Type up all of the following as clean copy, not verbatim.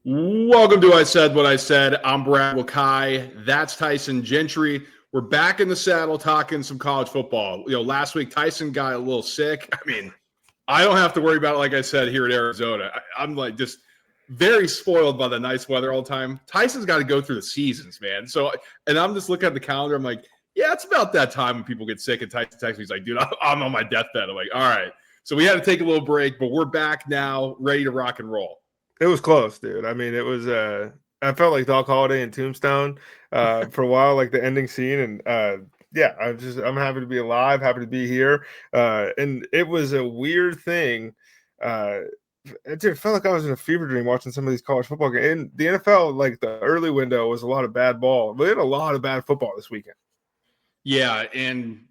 Welcome to I Said What I Said. I'm Brad Wakai. That's Tyson Gentry. We're back in the saddle talking some college football. Last week Tyson got a little sick. I don't have to worry about it, like I said, here in Arizona. I'm like just very spoiled by the nice weather all the time. Tyson's got to go through the seasons, man. And I'm just looking at the calendar. I'm like, yeah, it's about that time when people get sick. And Tyson texts me, he's like, dude, I'm on my deathbed. I'm like, all right. So we had to take a little break, but we're back now, ready to rock and roll. It was close, dude. I mean, it was I felt like Doc Holliday in Tombstone for a while, like the ending scene. And yeah, I'm happy to be alive, happy to be here. And it was a weird thing. It felt like I was in a fever dream watching some of these college football games. In the NFL, like the early window was a lot of bad ball. We had a lot of bad football this weekend. Yeah, and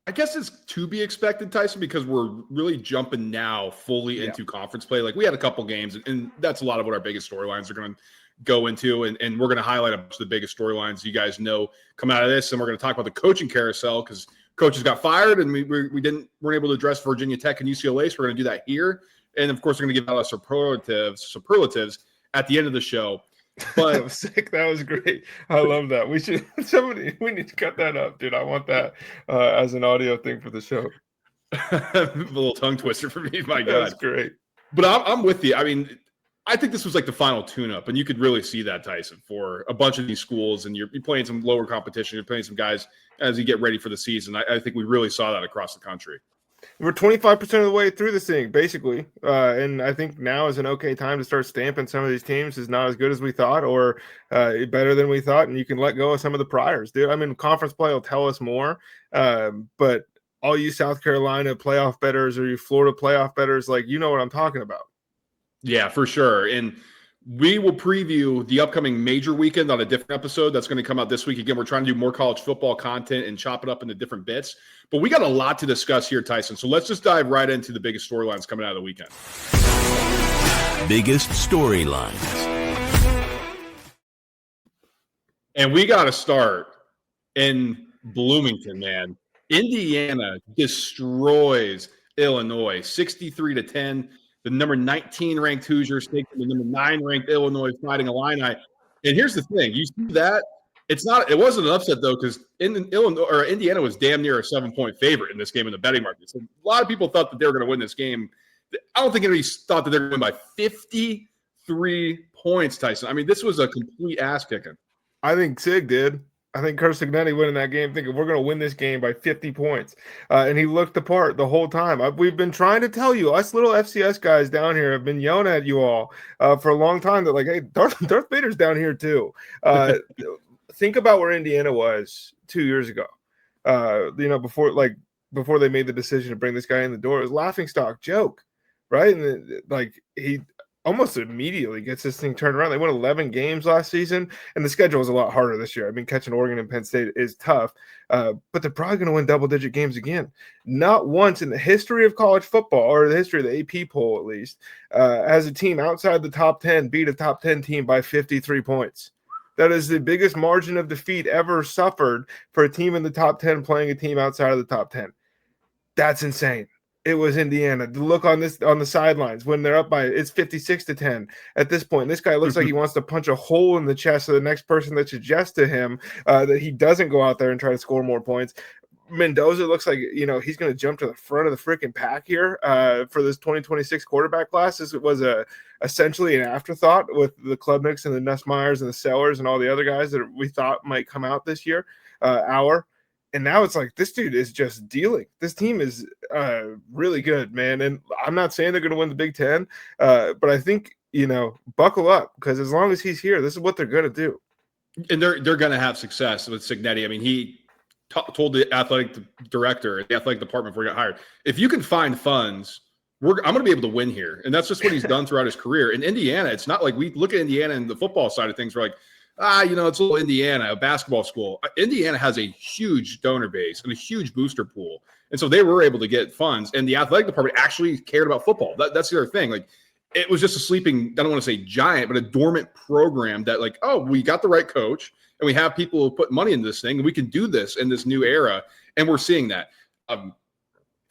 I guess it's to be expected, Tyson, because we're really jumping now fully into conference play. Like we had a couple games, and that's a lot of what our biggest storylines are going to go into. And we're going to highlight a bunch of the biggest storylines you guys know come out of this. And we're going to talk about the coaching carousel because coaches got fired and we weren't able to address Virginia Tech and UCLA. So we're going to do that here. And of course, we're going to give out our superlatives at the end of the show. But that was sick. That was great. I love that. We need to cut that up, dude. I want that as an audio thing for the show. A little tongue twister for me. My God. That's great. But I'm with you. I mean, I think this was like the final tune-up, and you could really see that, Tyson, for a bunch of these schools, and you're playing some lower competition. You're playing some guys as you get ready for the season. I think we really saw that across the country. We're 25% of the way through this thing, basically. And I think now is an okay time to start stamping some of these teams as not as good as we thought or better than we thought. And you can let go of some of the priors, dude. I mean, conference play will tell us more. But all you South Carolina playoff bettors or you Florida playoff bettors, like, you know what I'm talking about. Yeah, for sure. And we will preview the upcoming major weekend on a different episode that's going to come out this week. Again, we're trying to do more college football content and chop it up into different bits. But we got a lot to discuss here, Tyson. So let's just dive right into the biggest storylines coming out of the weekend. Biggest storylines. And we got to start in Bloomington, man. Indiana destroys Illinois 63-10. The number 19 ranked Hoosiers take the number 9 ranked Illinois Fighting Illini. And here's the thing: you see that it wasn't an upset though, because Indiana was damn near a 7-point favorite in this game in the betting market. So a lot of people thought that they were going to win this game. I don't think anybody thought that they were going to win by 53 points, Tyson. I mean, this was a complete ass kicking. I think Sig did. I think Kurt Signetti winning that game thinking we're going to win this game by 50 points. And he looked the part the whole time. We've been trying to tell you, us little FCS guys down here have been yelling at you all for a long time that, like, hey, Darth Vader's down here too. Think about where Indiana was 2 years ago. Before they made the decision to bring this guy in the door. It was a laughingstock joke, right? And he almost immediately gets this thing turned around. They won 11 games last season, and the schedule is a lot harder this year. I mean, catching Oregon and Penn State is tough, but they're probably going to win double-digit games again. Not once in the history of college football, or the history of the AP poll at least, has a team outside the top 10 beat a top 10 team by 53 points. That is the biggest margin of defeat ever suffered for a team in the top 10 playing a team outside of the top 10. That's insane. It was Indiana. The look on the sidelines when they're up by it's 56-10 at this point. This guy looks like he wants to punch a hole in the chest of the next person that suggests to him that he doesn't go out there and try to score more points. Mendoza looks like he's going to jump to the front of the freaking pack here for this 2026 quarterback class. This was essentially an afterthought with the Klubniks and the Nussmeyers and the Sellers and all the other guys that we thought might come out this year. And now it's like this dude is just dealing. This team is really good, man. And I'm not saying they're going to win the Big Ten, but I think, buckle up because as long as he's here, this is what they're going to do. And they're going to have success with Signetti. I mean, he told the athletic director, the athletic department before he got hired, if you can find funds, I'm going to be able to win here. And that's just what he's done throughout his career. In Indiana, it's not like we look at Indiana and the football side of things, we're like, it's a little Indiana, a basketball school. Indiana has a huge donor base and a huge booster pool. And so they were able to get funds. And the athletic department actually cared about football. That's the other thing. Like, it was just a sleeping, I don't want to say giant, but a dormant program that we got the right coach and we have people who put money into this thing and we can do this in this new era. And we're seeing that.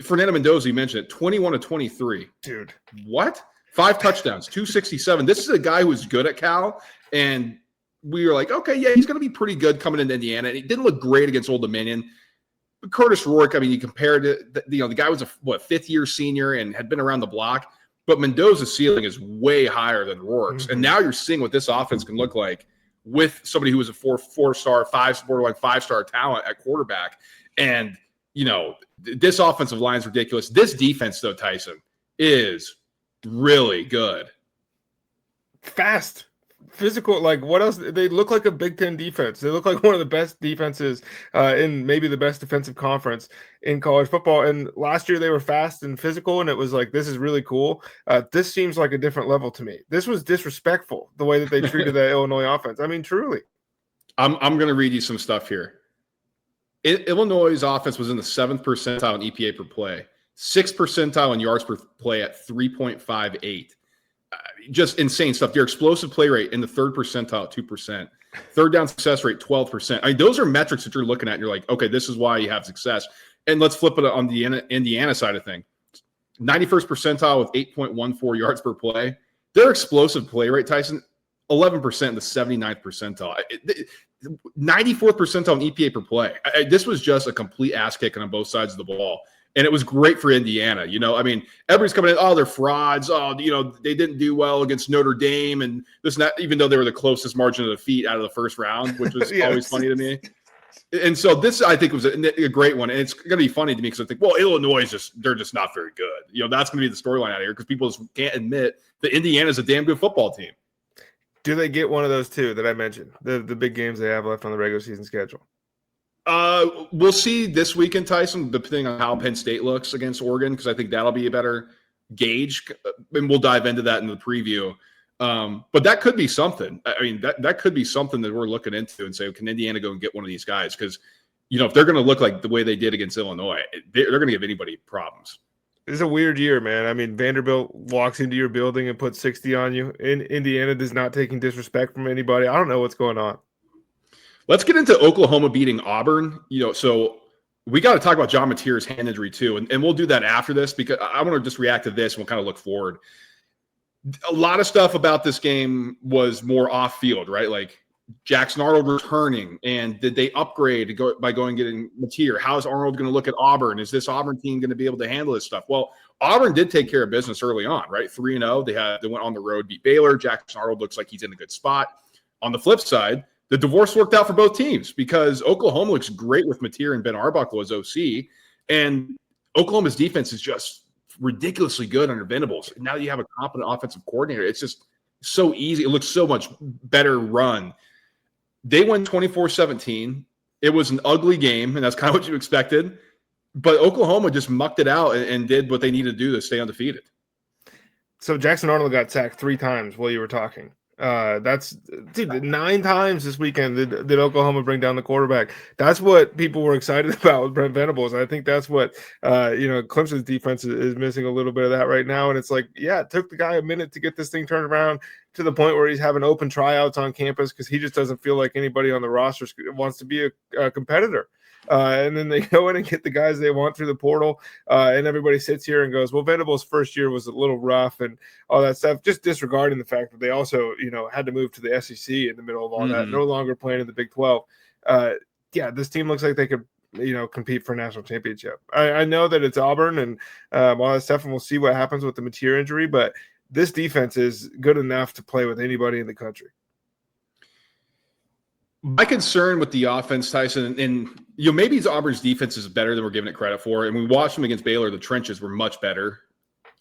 Fernando Mendoza, you mentioned it, 21-23. Dude. What? 5 touchdowns, 267. This is a guy who was good at Cal, and we were like, okay, yeah, he's going to be pretty good coming into Indiana. And he didn't look great against Old Dominion. But Curtis Rourke, I mean, you compared it, the guy was a 5th-year senior and had been around the block. But Mendoza's ceiling is way higher than Rourke's. And now you're seeing what this offense can look like with somebody who was a four-star, borderline 5-star talent at quarterback. And, this offensive line is ridiculous. This defense, though, Tyson, is really good. Fast. Physical, like what else? They look like a Big Ten defense. They look like one of the best defenses in maybe the best defensive conference in college football. And last year they were fast and physical, and it was like, this is really cool. This seems like a different level to me. This was disrespectful, the way that they treated that Illinois offense. I mean, truly. I'm going to read you some stuff here. Illinois' offense was in the 7th percentile in EPA per play, 6th percentile in yards per play at 3.58. Just insane stuff. Their explosive play rate in the 3rd percentile, 2%. Third down success rate, 12%. I mean, those are metrics that you're looking at. And you're like, okay, this is why you have success. And let's flip it on the Indiana side of thing. 91st percentile with 8.14 yards per play. Their explosive play rate, Tyson, 11% in the 79th percentile. 94th percentile in EPA per play. This was just a complete ass kicking on both sides of the ball. And it was great for Indiana. I mean, everybody's coming in, oh, they're frauds. Oh, they didn't do well against Notre Dame. And this and that, even though they were the closest margin of defeat out of the first round, which was always funny to me. And so this, I think, was a great one. And it's going to be funny to me because I think, well, Illinois they're just not very good. That's going to be the storyline out here because people just can't admit that Indiana's a damn good football team. Do they get one of those two that I mentioned, the big games they have left on the regular season schedule? We'll see this weekend, Tyson, depending on how Penn State looks against Oregon, because I think that'll be a better gauge, and we'll dive into that in the preview. But that could be something. I mean, that could be something that we're looking into and say, can Indiana go and get one of these guys? Because, if they're going to look like the way they did against Illinois, they're going to give anybody problems. It's a weird year, man. I mean, Vanderbilt walks into your building and puts 60 on you. Indiana is not taking disrespect from anybody. I don't know what's going on. Let's get into Oklahoma beating Auburn. So we got to talk about John Mateer's hand injury too, and we'll do that after this because I want to just react to this and we'll kind of look forward. A lot of stuff about this game was more off field, right? Like Jackson Arnold returning, and did they upgrade by going and getting Mateer? How's Arnold going to look at Auburn? Is this Auburn team going to be able to handle this stuff? Well, Auburn did take care of business early on, right? 3-0. They went on the road, beat Baylor. Jackson Arnold looks like he's in a good spot. On the flip side, the divorce worked out for both teams because Oklahoma looks great with Mateer and Ben Arbuckle as OC, and Oklahoma's defense is just ridiculously good under Venables. Now that you have a competent offensive coordinator, it's just so easy. It looks so much better run. They won 24-17. It was an ugly game, and that's kind of what you expected. But Oklahoma just mucked it out and did what they needed to do to stay undefeated. So Jackson Arnold got sacked 3 times while you were talking. That's 9 times this weekend did Oklahoma bring down the quarterback. That's what people were excited about with Brent Venables. I think that's what Clemson's defense is missing a little bit of that right now. And it's like, yeah, it took the guy a minute to get this thing turned around to the point where he's having open tryouts on campus because he just doesn't feel like anybody on the roster wants to be a competitor. And then they go in and get the guys they want through the portal. And everybody sits here and goes, well, Venables' first year was a little rough and all that stuff, just disregarding the fact that they also, had to move to the SEC in the middle of all that, no longer playing in the Big 12. This team looks like they could, compete for a national championship. I know that it's Auburn and all that stuff, and we'll see what happens with the Mateer injury, but this defense is good enough to play with anybody in the country. My concern with the offense, Tyson, and maybe Auburn's defense is better than we're giving it credit for. And we watched them against Baylor. The trenches were much better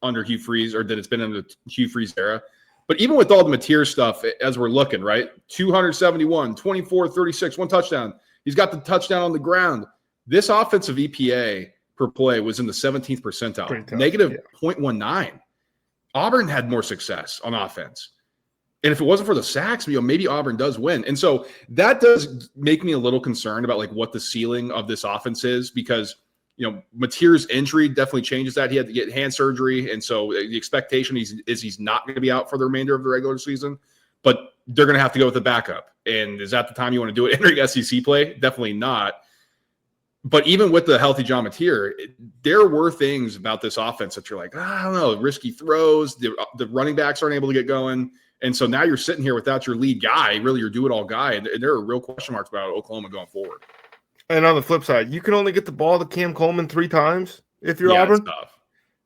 under Hugh Freeze, or that it's been under the Hugh Freeze era. But even with all the Mateer stuff, as we're looking, right, 271, 24, 36, 1 touchdown. He's got the touchdown on the ground. This offensive EPA per play was in the 17th percentile, negative 0.19. Auburn had more success on offense. And if it wasn't for the sacks, maybe Auburn does win. And so that does make me a little concerned about what the ceiling of this offense is because, Mateer's injury definitely changes that. He had to get hand surgery. And so the expectation is he's not going to be out for the remainder of the regular season, but they're going to have to go with the backup. And is that the time you want to do it entering SEC play? Definitely not. But even with the healthy John Mateer, there were things about this offense that you're like, I don't know, risky throws, the running backs aren't able to get going. And so now you're sitting here without your lead guy, really your do-it-all guy, and there are real question marks about Oklahoma going forward. And on the flip side, you can only get the ball to Cam Coleman 3 times if you're Auburn.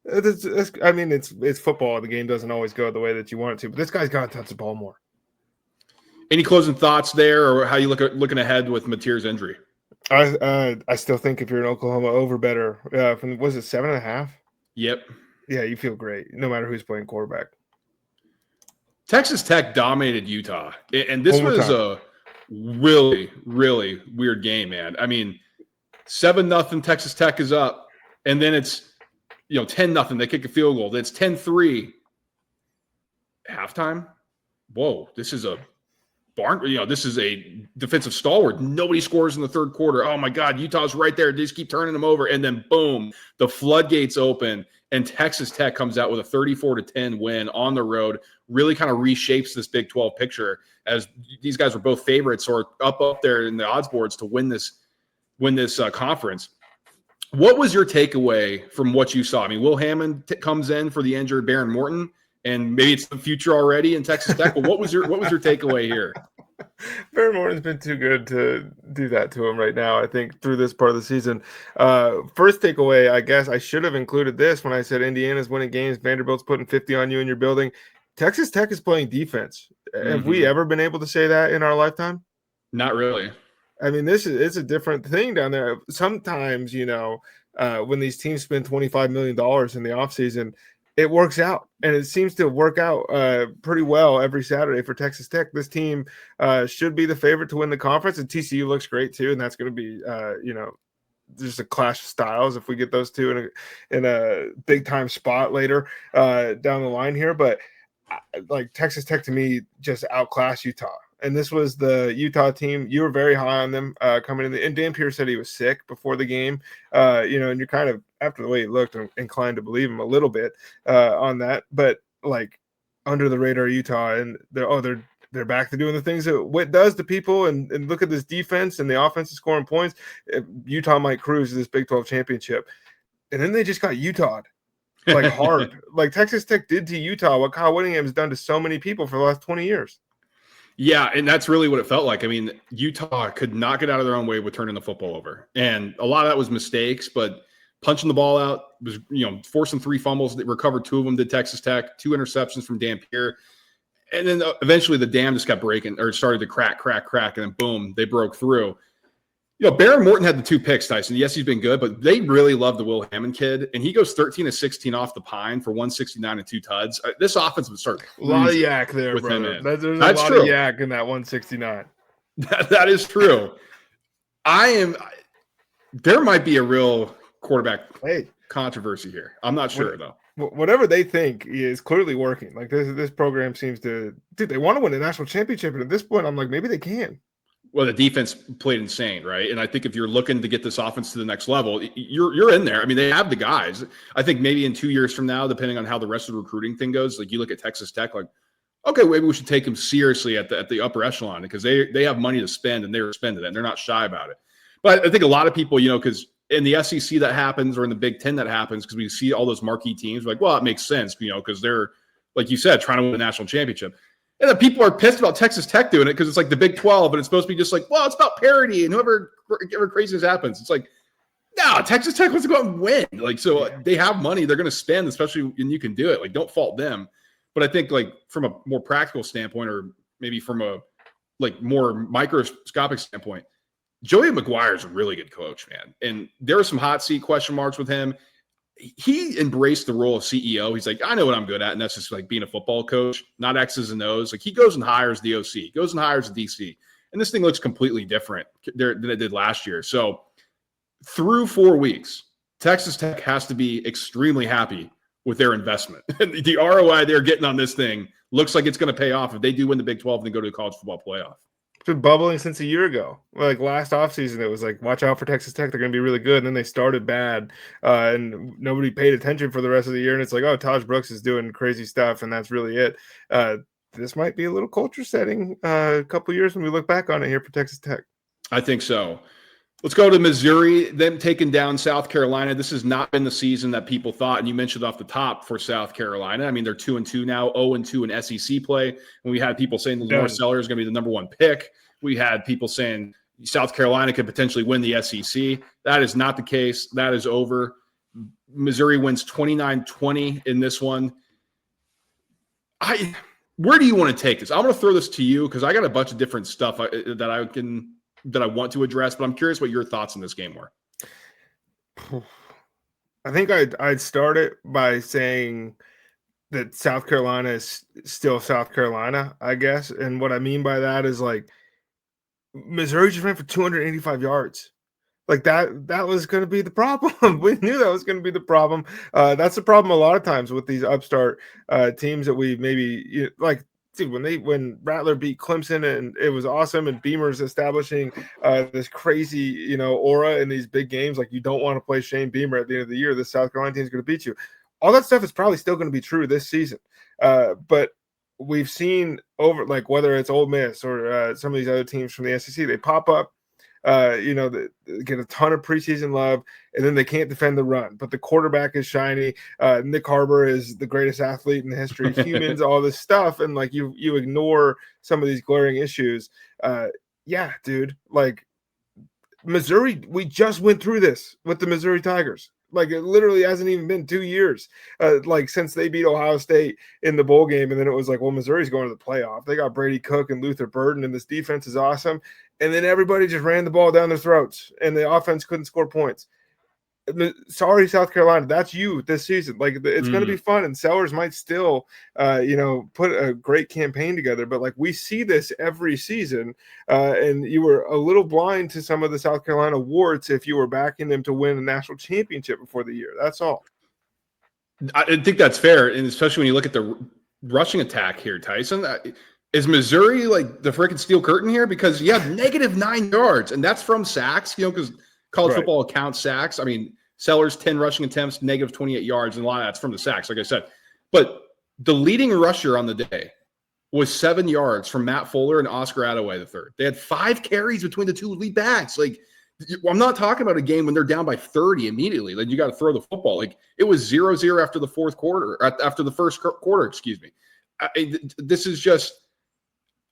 It's tough. I mean, it's football. The game doesn't always go the way that you want it to, but this guy's got to touch the ball more. Any closing thoughts there, or how you looking ahead with Mateer's injury? I still think if you're in Oklahoma, over better. Was it 7.5? Yep. Yeah, you feel great no matter who's playing quarterback. Texas Tech dominated Utah, and this was a really, really weird game, man. I mean, 7-0 Texas Tech is up, and then it's 10-0. They kick a field goal. Then it's 10-3 halftime. Whoa, this is a barn. This is a defensive stalwart. Nobody scores in the third quarter. Oh my God, Utah's right there. They just keep turning them over, and then boom, the floodgates open, and Texas Tech comes out with a 34-10 win on the road. Really kind of reshapes this Big 12 picture, as these guys were both favorites or up there in the odds boards to win this conference. What was your takeaway from what you saw? I mean, Will Hammond comes in for the injured Baron Morton, and maybe it's the future already in Texas Tech. But what was your takeaway here? Baron Morton's been too good to do that to him right now, I think, through this part of the season. First takeaway, I guess I should have included this when I said Indiana's winning games, Vanderbilt's putting 50 on you in your building. Texas Tech is playing defense. Mm-hmm. Have we ever been able to say that in our lifetime? Not really. I mean, it's a different thing down there. Sometimes, when these teams spend $25 million in the offseason, it works out, and it seems to work out pretty well every Saturday for Texas Tech. This team should be the favorite to win the conference, and TCU looks great too, and that's going to be, just a clash of styles if we get those two in a big-time spot later down the line here. But, like, Texas Tech, to me, just outclassed Utah. And this was the Utah team. You were very high on them coming in. And Dan Pierce said he was sick before the game. And you're kind of, after the way he looked, inclined to believe him a little bit on that. But, like, under the radar Utah, and they're back to doing the things that Witt does to people. And look at this defense, and the offense is scoring points. Utah might cruise to this Big 12 championship. And then they just got Utah'd. Like, hard. Like, Texas Tech did to Utah what Kyle Whittingham has done to so many people for the last 20 years. Yeah, and that's really what it felt like. I mean, Utah could not get out of their own way with turning the football over. And a lot of that was mistakes, but punching the ball out was, forcing 3 fumbles. They recovered 2 of them, did Texas Tech, 2 interceptions from Dan Pierre. And then eventually the dam just kept breaking, or started to crack, and then boom, they broke through. Baron Morton had the 2 picks, Tyson. Yes, he's been good, but they really love the Will Hammond kid, and he goes 13-16 off the pine for 169 and 2 tuds. This offense would start a lot of yak there, with brother. Him in. There's That's a lot true. of yak in that 169. That is true. There might be a real quarterback controversy here. I'm not sure, though. Whatever they think is clearly working. Like, this program seems to – dude, they want to win a national championship, and at this point, I'm like, maybe they can. Well, the defense played insane, right? And I think if you're looking to get this offense to the next level, you're in there. I mean, they have the guys. I think maybe in 2 years from now, depending on how the rest of the recruiting thing goes, like you look at Texas Tech, like, okay, maybe we should take them seriously at the upper echelon, because they have money to spend, and they're spending it, and they're not shy about it. But I think a lot of people, because in the SEC that happens, or in the Big Ten that happens, because we see all those marquee teams, like, well, it makes sense, because they're, like you said, trying to win a national championship. And then people are pissed about Texas Tech doing it because it's like the Big 12, and it's supposed to be just like, well, it's about parity, and whoever craziness happens. It's like, no, Texas Tech wants to go out and win. Like, so they have money they're going to spend, especially when you can do it. Like, don't fault them. But I think, like, from a more practical standpoint, or maybe from a more microscopic standpoint, Joey McGuire is a really good coach, man. And there are some hot seat question marks with him. He embraced the role of CEO. He's like, I know what I'm good at, and that's just like being a football coach, not X's and O's. Like, he goes and hires the OC, goes and hires the DC, and this thing looks completely different than it did last year. So through 4 weeks, Texas Tech has to be extremely happy with their investment. The ROI they're getting on this thing looks like it's going to pay off if they do win the Big 12 and then go to the college football playoff. Been bubbling since a year ago. Like, last offseason, it was like, watch out for Texas Tech. They're going to be really good. And then they started bad, and nobody paid attention for the rest of the year. And it's like, oh, Taj Brooks is doing crazy stuff, and that's really it. This might be a little culture setting a couple years when we look back on it here for Texas Tech. I think so. Let's go to Missouri, them taking down South Carolina. This has not been the season that people thought, and you mentioned off the top for South Carolina. I mean, they're 2-2 now, 0-2 in SEC play. And we had people saying the Lamar Seller is going to be the number one pick. We had people saying South Carolina could potentially win the SEC. That is not the case. That is over. Missouri wins 29-20 in this one. Where do you want to take this? I'm going to throw this to you because I got a bunch of different stuff that I want to address, but I'm curious what your thoughts on this game were. I think I'd start it by saying that South Carolina is still South Carolina, I guess. And what I mean by that is like Missouri just ran for 285 yards. Like that was going to be the problem. We knew that was going to be the problem. That's the problem a lot of times with these upstart teams that we maybe like. Dude, when Rattler beat Clemson and it was awesome, and Beamer's establishing this crazy aura in these big games, like you don't want to play Shane Beamer at the end of the year. This South Carolina team is going to beat you. All that stuff is probably still going to be true this season, but we've seen over like whether it's Ole Miss or some of these other teams from the SEC, they pop up. They get a ton of preseason love, and then they can't defend the run. But the quarterback is shiny. Nick Harbor is the greatest athlete in the history of humans, all this stuff. And like you ignore some of these glaring issues. Yeah, dude, like Missouri, we just went through this with the Missouri Tigers. Like it literally hasn't even been 2 years, like since they beat Ohio State in the bowl game, and then it was like, well, Missouri's going to the playoff. They got Brady Cook and Luther Burden, and this defense is awesome. And then everybody just ran the ball down their throats, and the offense couldn't score points. Sorry, South Carolina, that's you this season. Like it's going to be fun, and Sellers might still, put a great campaign together. But like we see this every season, and you were a little blind to some of the South Carolina warts if you were backing them to win a national championship before the year. That's all. I think that's fair, and especially when you look at the rushing attack here, Tyson. Is Missouri like the freaking steel curtain here? Because you have -9 yards, and that's from sacks, because college football counts sacks. I mean, Sellers, 10 rushing attempts, -28 yards, and a lot of that's from the sacks, like I said. But the leading rusher on the day was 7 yards from Matt Fuller and Oscar Attaway III. They had 5 carries between the two lead backs. Like, I'm not talking about a game when they're down by 30 immediately. Like, you got to throw the football. Like, it was 0-0 after the fourth quarter, after the first quarter, excuse me. This is just –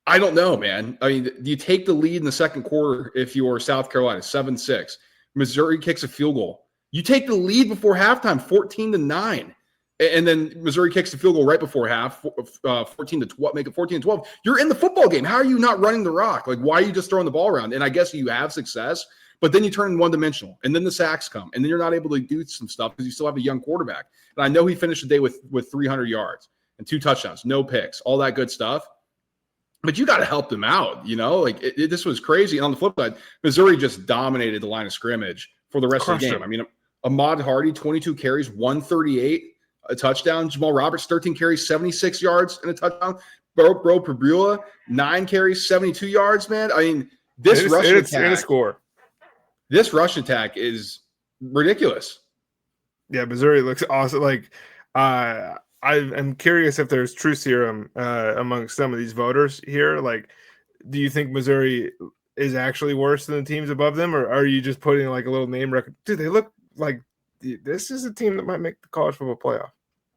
I don't know, man. I mean, do you take the lead in the second quarter if you're South Carolina, 7-6? Missouri kicks a field goal. You take the lead before halftime, 14-9. And then Missouri kicks the field goal right before half, 14-12, make it 14-12. You're in the football game. How are you not running the rock? Like, why are you just throwing the ball around? And I guess you have success, but then you turn one-dimensional, and then the sacks come, and then you're not able to do some stuff because you still have a young quarterback. And I know he finished the day with 300 yards and 2 touchdowns, no picks, all that good stuff. But you got to help them out, like this was crazy. And on the flip side, Missouri just dominated the line of scrimmage for the rest of the game. I mean, Ahmad Hardy, 22 carries, 138, a touchdown. Jamal Roberts, 13 carries, 76 yards and a touchdown. Bro Pabula, 9 carries, 72 yards, man. I mean, this rush attack is ridiculous. Yeah, Missouri looks awesome. Like, I'm curious if there's true serum among some of these voters here. Like, do you think Missouri is actually worse than the teams above them, or are you just putting like a little name record? Dude, they look like this is a team that might make the college football playoff.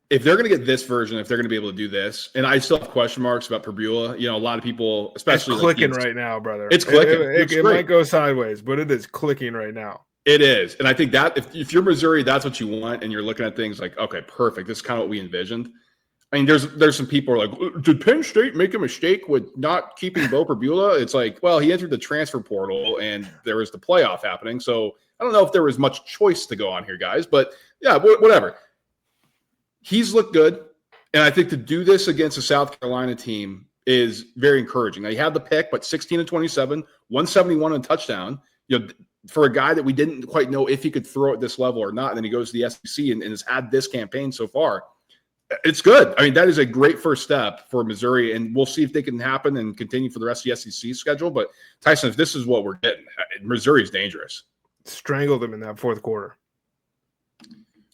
If they're going to get this version, if they're going to be able to do this, and I still have question marks about Pabula. A lot of people, especially it's clicking right now, brother. It's clicking. It might go sideways, but it is clicking right now. It is. And I think that if you're Missouri, that's what you want. And you're looking at things like, okay, perfect. This is kind of what we envisioned. I mean, there's some people who are like, did Penn State make a mistake with not keeping Bo Pabula? It's like, well, he entered the transfer portal and there was the playoff happening. So I don't know if there was much choice to go on here, guys. But yeah, whatever. He's looked good. And I think to do this against a South Carolina team is very encouraging. Now, he had the pick, but 16-27, 171 and touchdown. For a guy that we didn't quite know if he could throw at this level or not, and then he goes to the SEC and has had this campaign so far. It's good. I mean, that is a great first step for Missouri, and we'll see if they can happen and continue for the rest of the SEC schedule. But, Tyson, if this is what we're getting, Missouri is dangerous. Strangled them in that fourth quarter.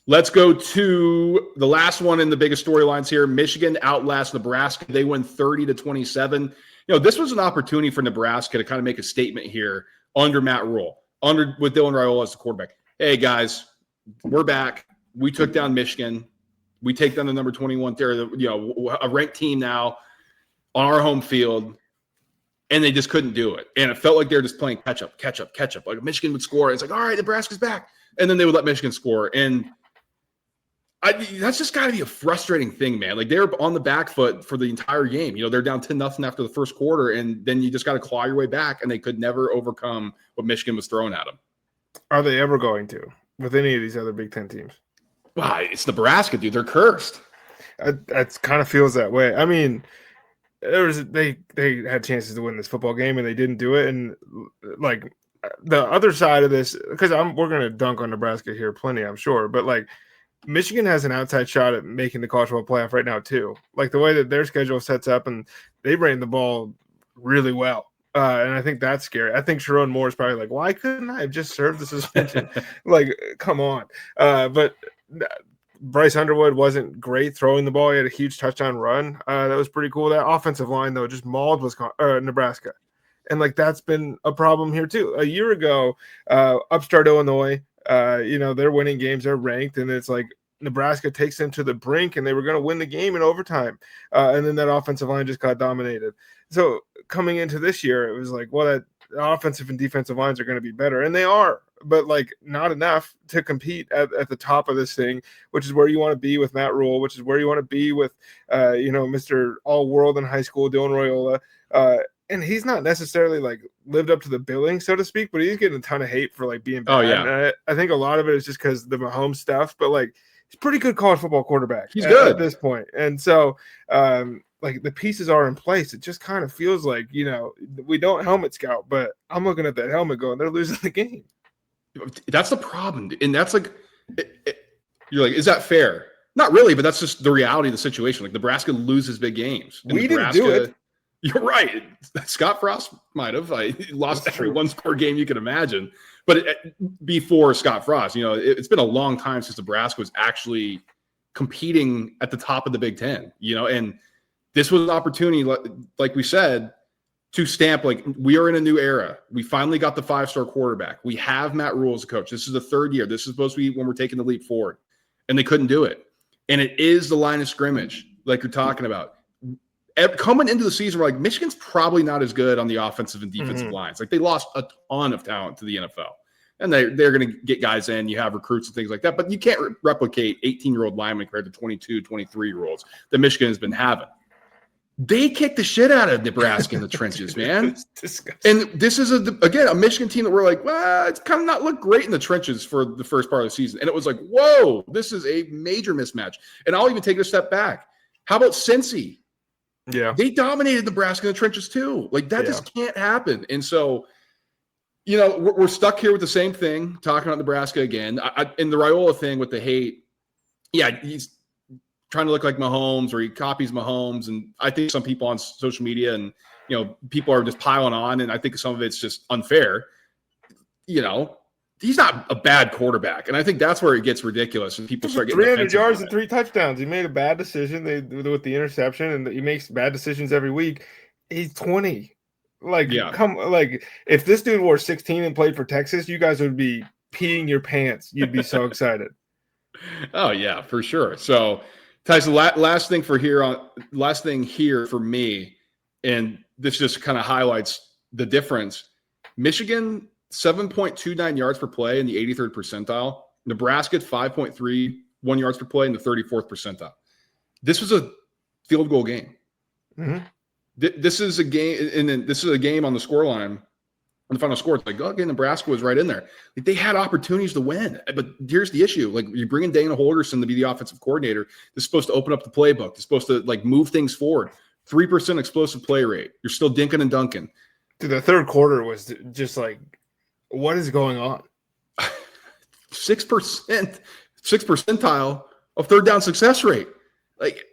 Let's go to the last one in the biggest storylines here. Michigan outlasts Nebraska. They win 30-27. This was an opportunity for Nebraska to kind of make a statement here under Matt Rule. with Dylan Raiola as the quarterback. Hey, guys, we're back. We took down Michigan. We take down the number 21 a ranked team now on our home field, and they just couldn't do it. And it felt like they were just playing catch up. Like Michigan would score. It's like, all right, Nebraska's back. And then they would let Michigan score. And that's just got to be a frustrating thing, man. Like they're on the back foot for the entire game. They're down 10-0 after the first quarter, and then you just got to claw your way back, and they could never overcome what Michigan was throwing at them. Are they ever going to with any of these other Big Ten teams? Wow, it's Nebraska, dude. They're cursed. That kind of feels that way. I mean, they had chances to win this football game, and they didn't do it. And like the other side of this, because we're going to dunk on Nebraska here plenty, I'm sure, but like Michigan has an outside shot at making the college football playoff right now too. Like the way that their schedule sets up, and they ran the ball really well. And I think that's scary. I think Sharon Moore is probably like, why couldn't I have just served the suspension? Like, come on. But Bryce Underwood wasn't great throwing the ball. He had a huge touchdown run. That was pretty cool. That offensive line, though, just mauled Nebraska. And, like, that's been a problem here, too. A year ago, upstart Illinois, they're winning games. They're ranked. And it's like Nebraska takes them to the brink, and they were going to win the game in overtime. And then that offensive line just got dominated. So coming into this year, it was like, well, that offensive and defensive lines are going to be better. And they are. But like not enough to compete at the top of this thing, which is where you want to be with Matt Rule, which is where you want to be with, Mr. All-World in high school, Dylan Raiola. And he's not necessarily like lived up to the billing, so to speak, but he's getting a ton of hate for like being bad. Oh, yeah. And I think a lot of it is just because the Mahomes stuff, but like he's pretty good college football quarterback. He's good at this point. And so like the pieces are in place. It just kind of feels like, we don't helmet scout, but I'm looking at that helmet going, they're losing the game. That's the problem. And that's like, you're like, is that fair? Not really, but that's just the reality of the situation. Like Nebraska loses big games. And we didn't do it. You're right. Scott Frost might have. He lost every one-score game you can imagine. But before Scott Frost, it's been a long time since Nebraska was actually competing at the top of the Big Ten, and this was an opportunity, like we said, to stamp, like, we are in a new era. We finally got the 5-star quarterback. We have Matt Rule as a coach. This is the third year. This is supposed to be when we're taking the leap forward. And they couldn't do it. And it is the line of scrimmage, like you're talking about. Coming into the season, we're like, Michigan's probably not as good on the offensive and defensive lines. Like, they lost a ton of talent to the NFL. And they're going to get guys in. You have recruits and things like that. But you can't replicate 18-year-old linemen compared to 22, 23-year-olds that Michigan has been having. They kicked the shit out of Nebraska in the trenches, man. And this is, again, a Michigan team that we're like, well, it's kind of not looked great in the trenches for the first part of the season. And it was like, whoa, this is a major mismatch. And I'll even take a step back. How about Cincy? Yeah. They dominated Nebraska in the trenches too. Like, that just can't happen. And so, we're stuck here with the same thing, talking about Nebraska again. And the Raiola thing with the hate, he's trying to look like Mahomes, or he copies Mahomes. And I think some people on social media and, people are just piling on. And I think some of it's just unfair. He's not a bad quarterback. And I think that's where it gets ridiculous. And people start getting 300 yards and 3 touchdowns. He made a bad decision with the interception, and he makes bad decisions every week. He's 20. If this dude wore 16 and played for Texas, you guys would be peeing your pants. You'd be so excited. Oh yeah, for sure. So, Tyson, last thing here for me, and this just kind of highlights the difference. Michigan, 7.29 yards per play in the 83rd percentile. Nebraska, 5.31 yards per play in the 34th percentile. This was a field goal game. Mm-hmm. This is a game, and then this is a game on the scoreline. On the final score, it's like, okay, Nebraska was right in there. Like, they had opportunities to win, but here's the issue: like, you bring in Dana Holgorsen to be the offensive coordinator. This is supposed to open up the playbook. It's supposed to move things forward. 3% explosive play rate. You're still dinking and dunking. Dude, the third quarter was just like, what is going on? 6%, 6th percentile of third down success rate. Like,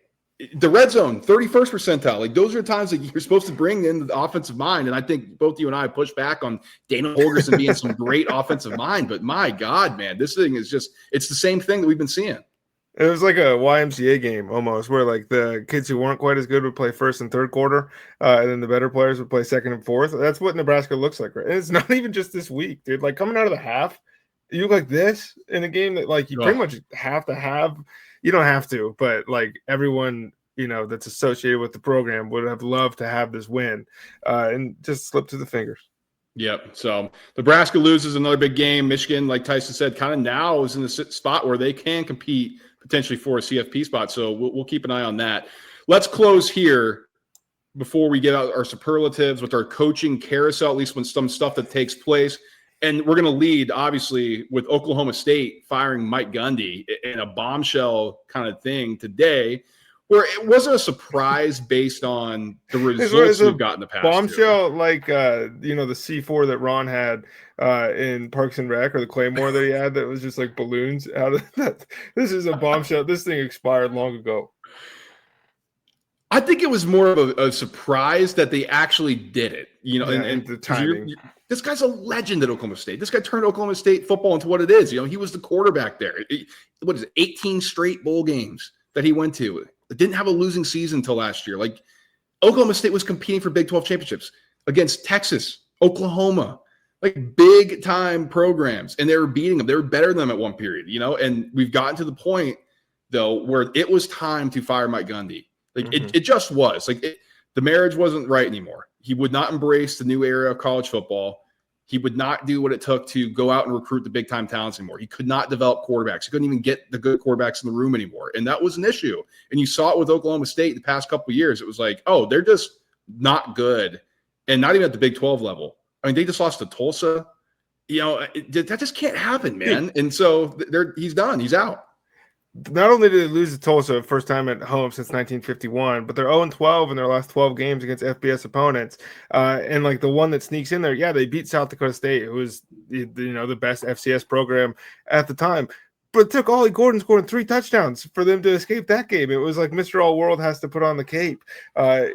the red zone, 31st percentile. Like, those are times that you're supposed to bring in the offensive mind. And I think both you and I pushed back on Dana Holgorsen being some great offensive mind. But my God, man, this thing is just, it's the same thing that we've been seeing. It was like a YMCA game almost, where like the kids who weren't quite as good would play first and third quarter, and then the better players would play second and fourth. That's what Nebraska looks like, right? And it's not even just this week, dude. Like coming out of the half, you look like this in a game that like you pretty much have to have. You don't have to, but like everyone that's associated with the program would have loved to have this win, and just slip through the fingers. Yep. So Nebraska loses another big game. Michigan, like Tyson said, kind of now is in the spot where they can compete potentially for a CFP spot. So we'll keep an eye on that. Let's close here before we get out our superlatives with our coaching carousel, at least when some stuff that takes place. And we're going to lead, obviously, with Oklahoma State firing Mike Gundy in a bombshell kind of thing today, where it wasn't a surprise based on the results we've got in the past. Bombshell, like the C4 that Ron had in Parks and Rec, or the Claymore that he had that was just like balloons out of that. This is a bombshell. This thing expired long ago. I think it was more of a surprise that they actually did it. And the timing. This guy's a legend at Oklahoma State. This guy turned Oklahoma State football into what it is. He was the quarterback there. What is it? 18 straight bowl games that he went to. It didn't have a losing season until last year. Like Oklahoma State was competing for Big 12 championships against Texas, Oklahoma, like big time programs, and they were beating them. They were better than them at one period, and we've gotten to the point though where it was time to fire Mike Gundy. Like it just was like the marriage wasn't right anymore. He would not embrace the new era of college football. He would not do what it took to go out and recruit the big time talents anymore. He could not develop quarterbacks. He couldn't even get the good quarterbacks in the room anymore. And that was an issue. And you saw it with Oklahoma State the past couple of years. It was like, oh, they're just not good. And not even at the Big 12 level. I mean, they just lost to Tulsa. That just can't happen, man. And so he's done. He's out. Not only did they lose to Tulsa first time at home since 1951, but they're 0-12 in their last 12 games against FBS opponents. And like the one that sneaks in there, they beat South Dakota State, who was the best FCS program at the time. But it took Ollie Gordon scoring 3 touchdowns for them to escape that game. It was like Mr. All World has to put on the cape. So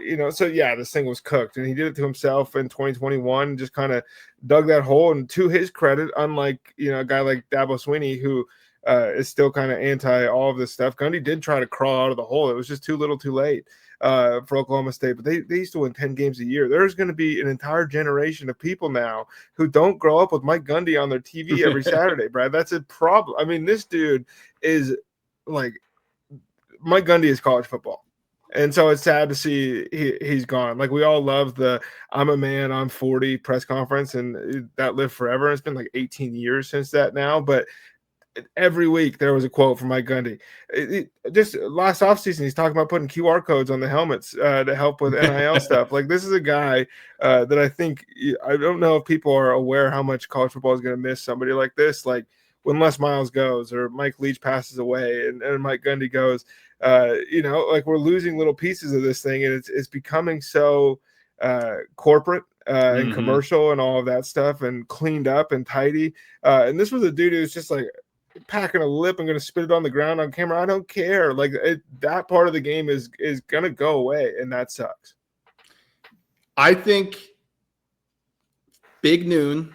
this thing was cooked, and he did it to himself in 2021. Just kind of dug that hole. And to his credit, unlike a guy like Dabo Swinney, who is still kind of anti all of this stuff, Gundy did try to crawl out of the hole. It was just too little too late for Oklahoma State. But they used to win 10 games a year. There's going to be an entire generation of people now who don't grow up with Mike Gundy on their TV every Saturday, Brad. That's a problem. I mean, this dude is like – Mike Gundy is college football. And so it's sad to see he's gone. Like we all love the I'm a man, I'm 40 press conference, and that lived forever. It's been like 18 years since that now. But – every week there was a quote from Mike Gundy. Just last offseason, he's talking about putting QR codes on the helmets to help with NIL stuff. Like this is a guy that I think I don't know if people are aware how much college football is going to miss somebody like this. Like when Les Miles goes or Mike Leach passes away and Mike Gundy goes, like we're losing little pieces of this thing, and it's becoming so corporate and commercial and all of that stuff and cleaned up and tidy. And this was a dude who's just like packing a lip and going to spit it on the ground on camera. I don't care. Like that part of the game is going to go away, and that sucks. I think Big Noon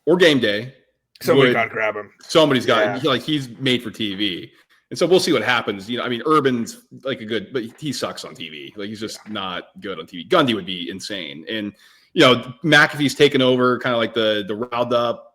or Game Day. Somebody got to grab him. Somebody's got he's made for TV. And so we'll see what happens. Urban's like but he sucks on TV. Like he's just not good on TV. Gundy would be insane. And, McAfee's taken over kind of like the riled up,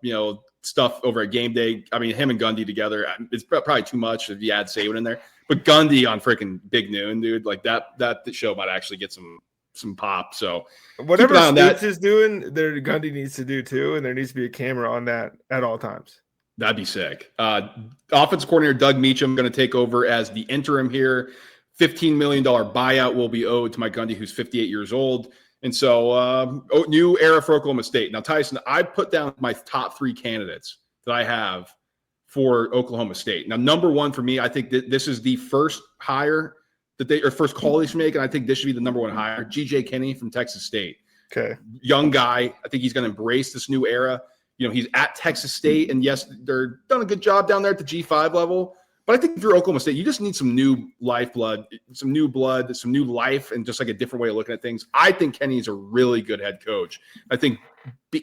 stuff over at Game Day. I mean, him and Gundy together, it's probably too much if you add Saban in there. But Gundy on freaking Big Noon, dude, like that show might actually get some pop. So whatever Stoops is doing, Gundy needs to do too, and there needs to be a camera on that at all times. That'd be sick. Offensive coordinator Doug Meacham going to take over as the interim here. $15 million buyout will be owed to Mike Gundy, who's 58 years old. And so new era for Oklahoma State. Now, Tyson, I put down my top 3 candidates that I have for Oklahoma State. Now, number 1 for me, I think that this is the first hire first call they should make, and I think this should be the number 1 hire. G.J. Kinney from Texas State. Okay. Young guy. I think he's going to embrace this new era. He's at Texas State, and yes, they're done a good job down there at the G5 level. But I think if you're Oklahoma State, you just need some new lifeblood, some new blood, some new life, and just like a different way of looking at things. I think Kenny's a really good head coach. I think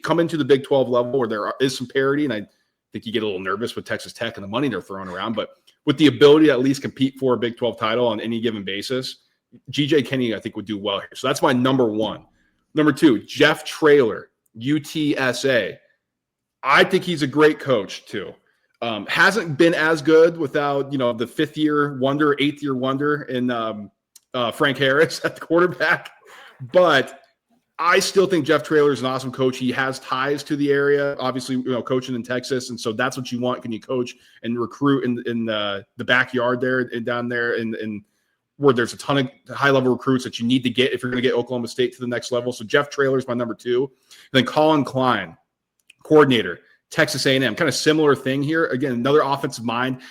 coming to the Big 12 level where there is some parity, and I think you get a little nervous with Texas Tech and the money they're throwing around. But with the ability to at least compete for a Big 12 title on any given basis, GJ Kenny, I think, would do well here. So that's my number one. Number two, Jeff Traylor, UTSA. I think he's a great coach too. Hasn't been as good without, the fifth-year wonder, eighth-year wonder in Frank Harris at the quarterback. But I still think Jeff Traylor is an awesome coach. He has ties to the area, obviously, coaching in Texas. And so that's what you want. Can you coach and recruit in the backyard there and down there and where there's a ton of high-level recruits that you need to get if you're going to get Oklahoma State to the next level. So Jeff Traylor is my number two. And then Colin Klein, coordinator, Texas A&M, kind of similar thing here. Again, another offensive mind.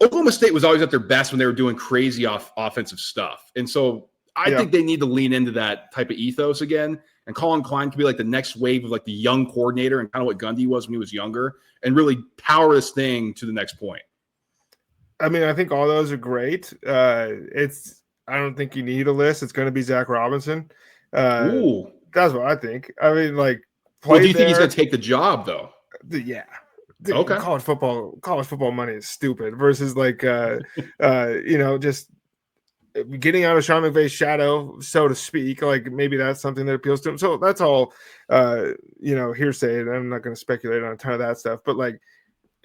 Oklahoma State was always at their best when they were doing crazy offensive stuff. And so I think they need to lean into that type of ethos again. And Colin Klein could be like the next wave of like the young coordinator and kind of what Gundy was when he was younger and really power this thing to the next point. I mean, I think all those are great. I don't think you need a list. It's going to be Zach Robinson. Ooh. That's what I think. I mean, like, do you think he's going to take the job though? Yeah. Okay. College football money is stupid versus like, just getting out of Sean McVay's shadow, so to speak. Like maybe that's something that appeals to him. So that's all, hearsay. And I'm not going to speculate on a ton of that stuff, but like,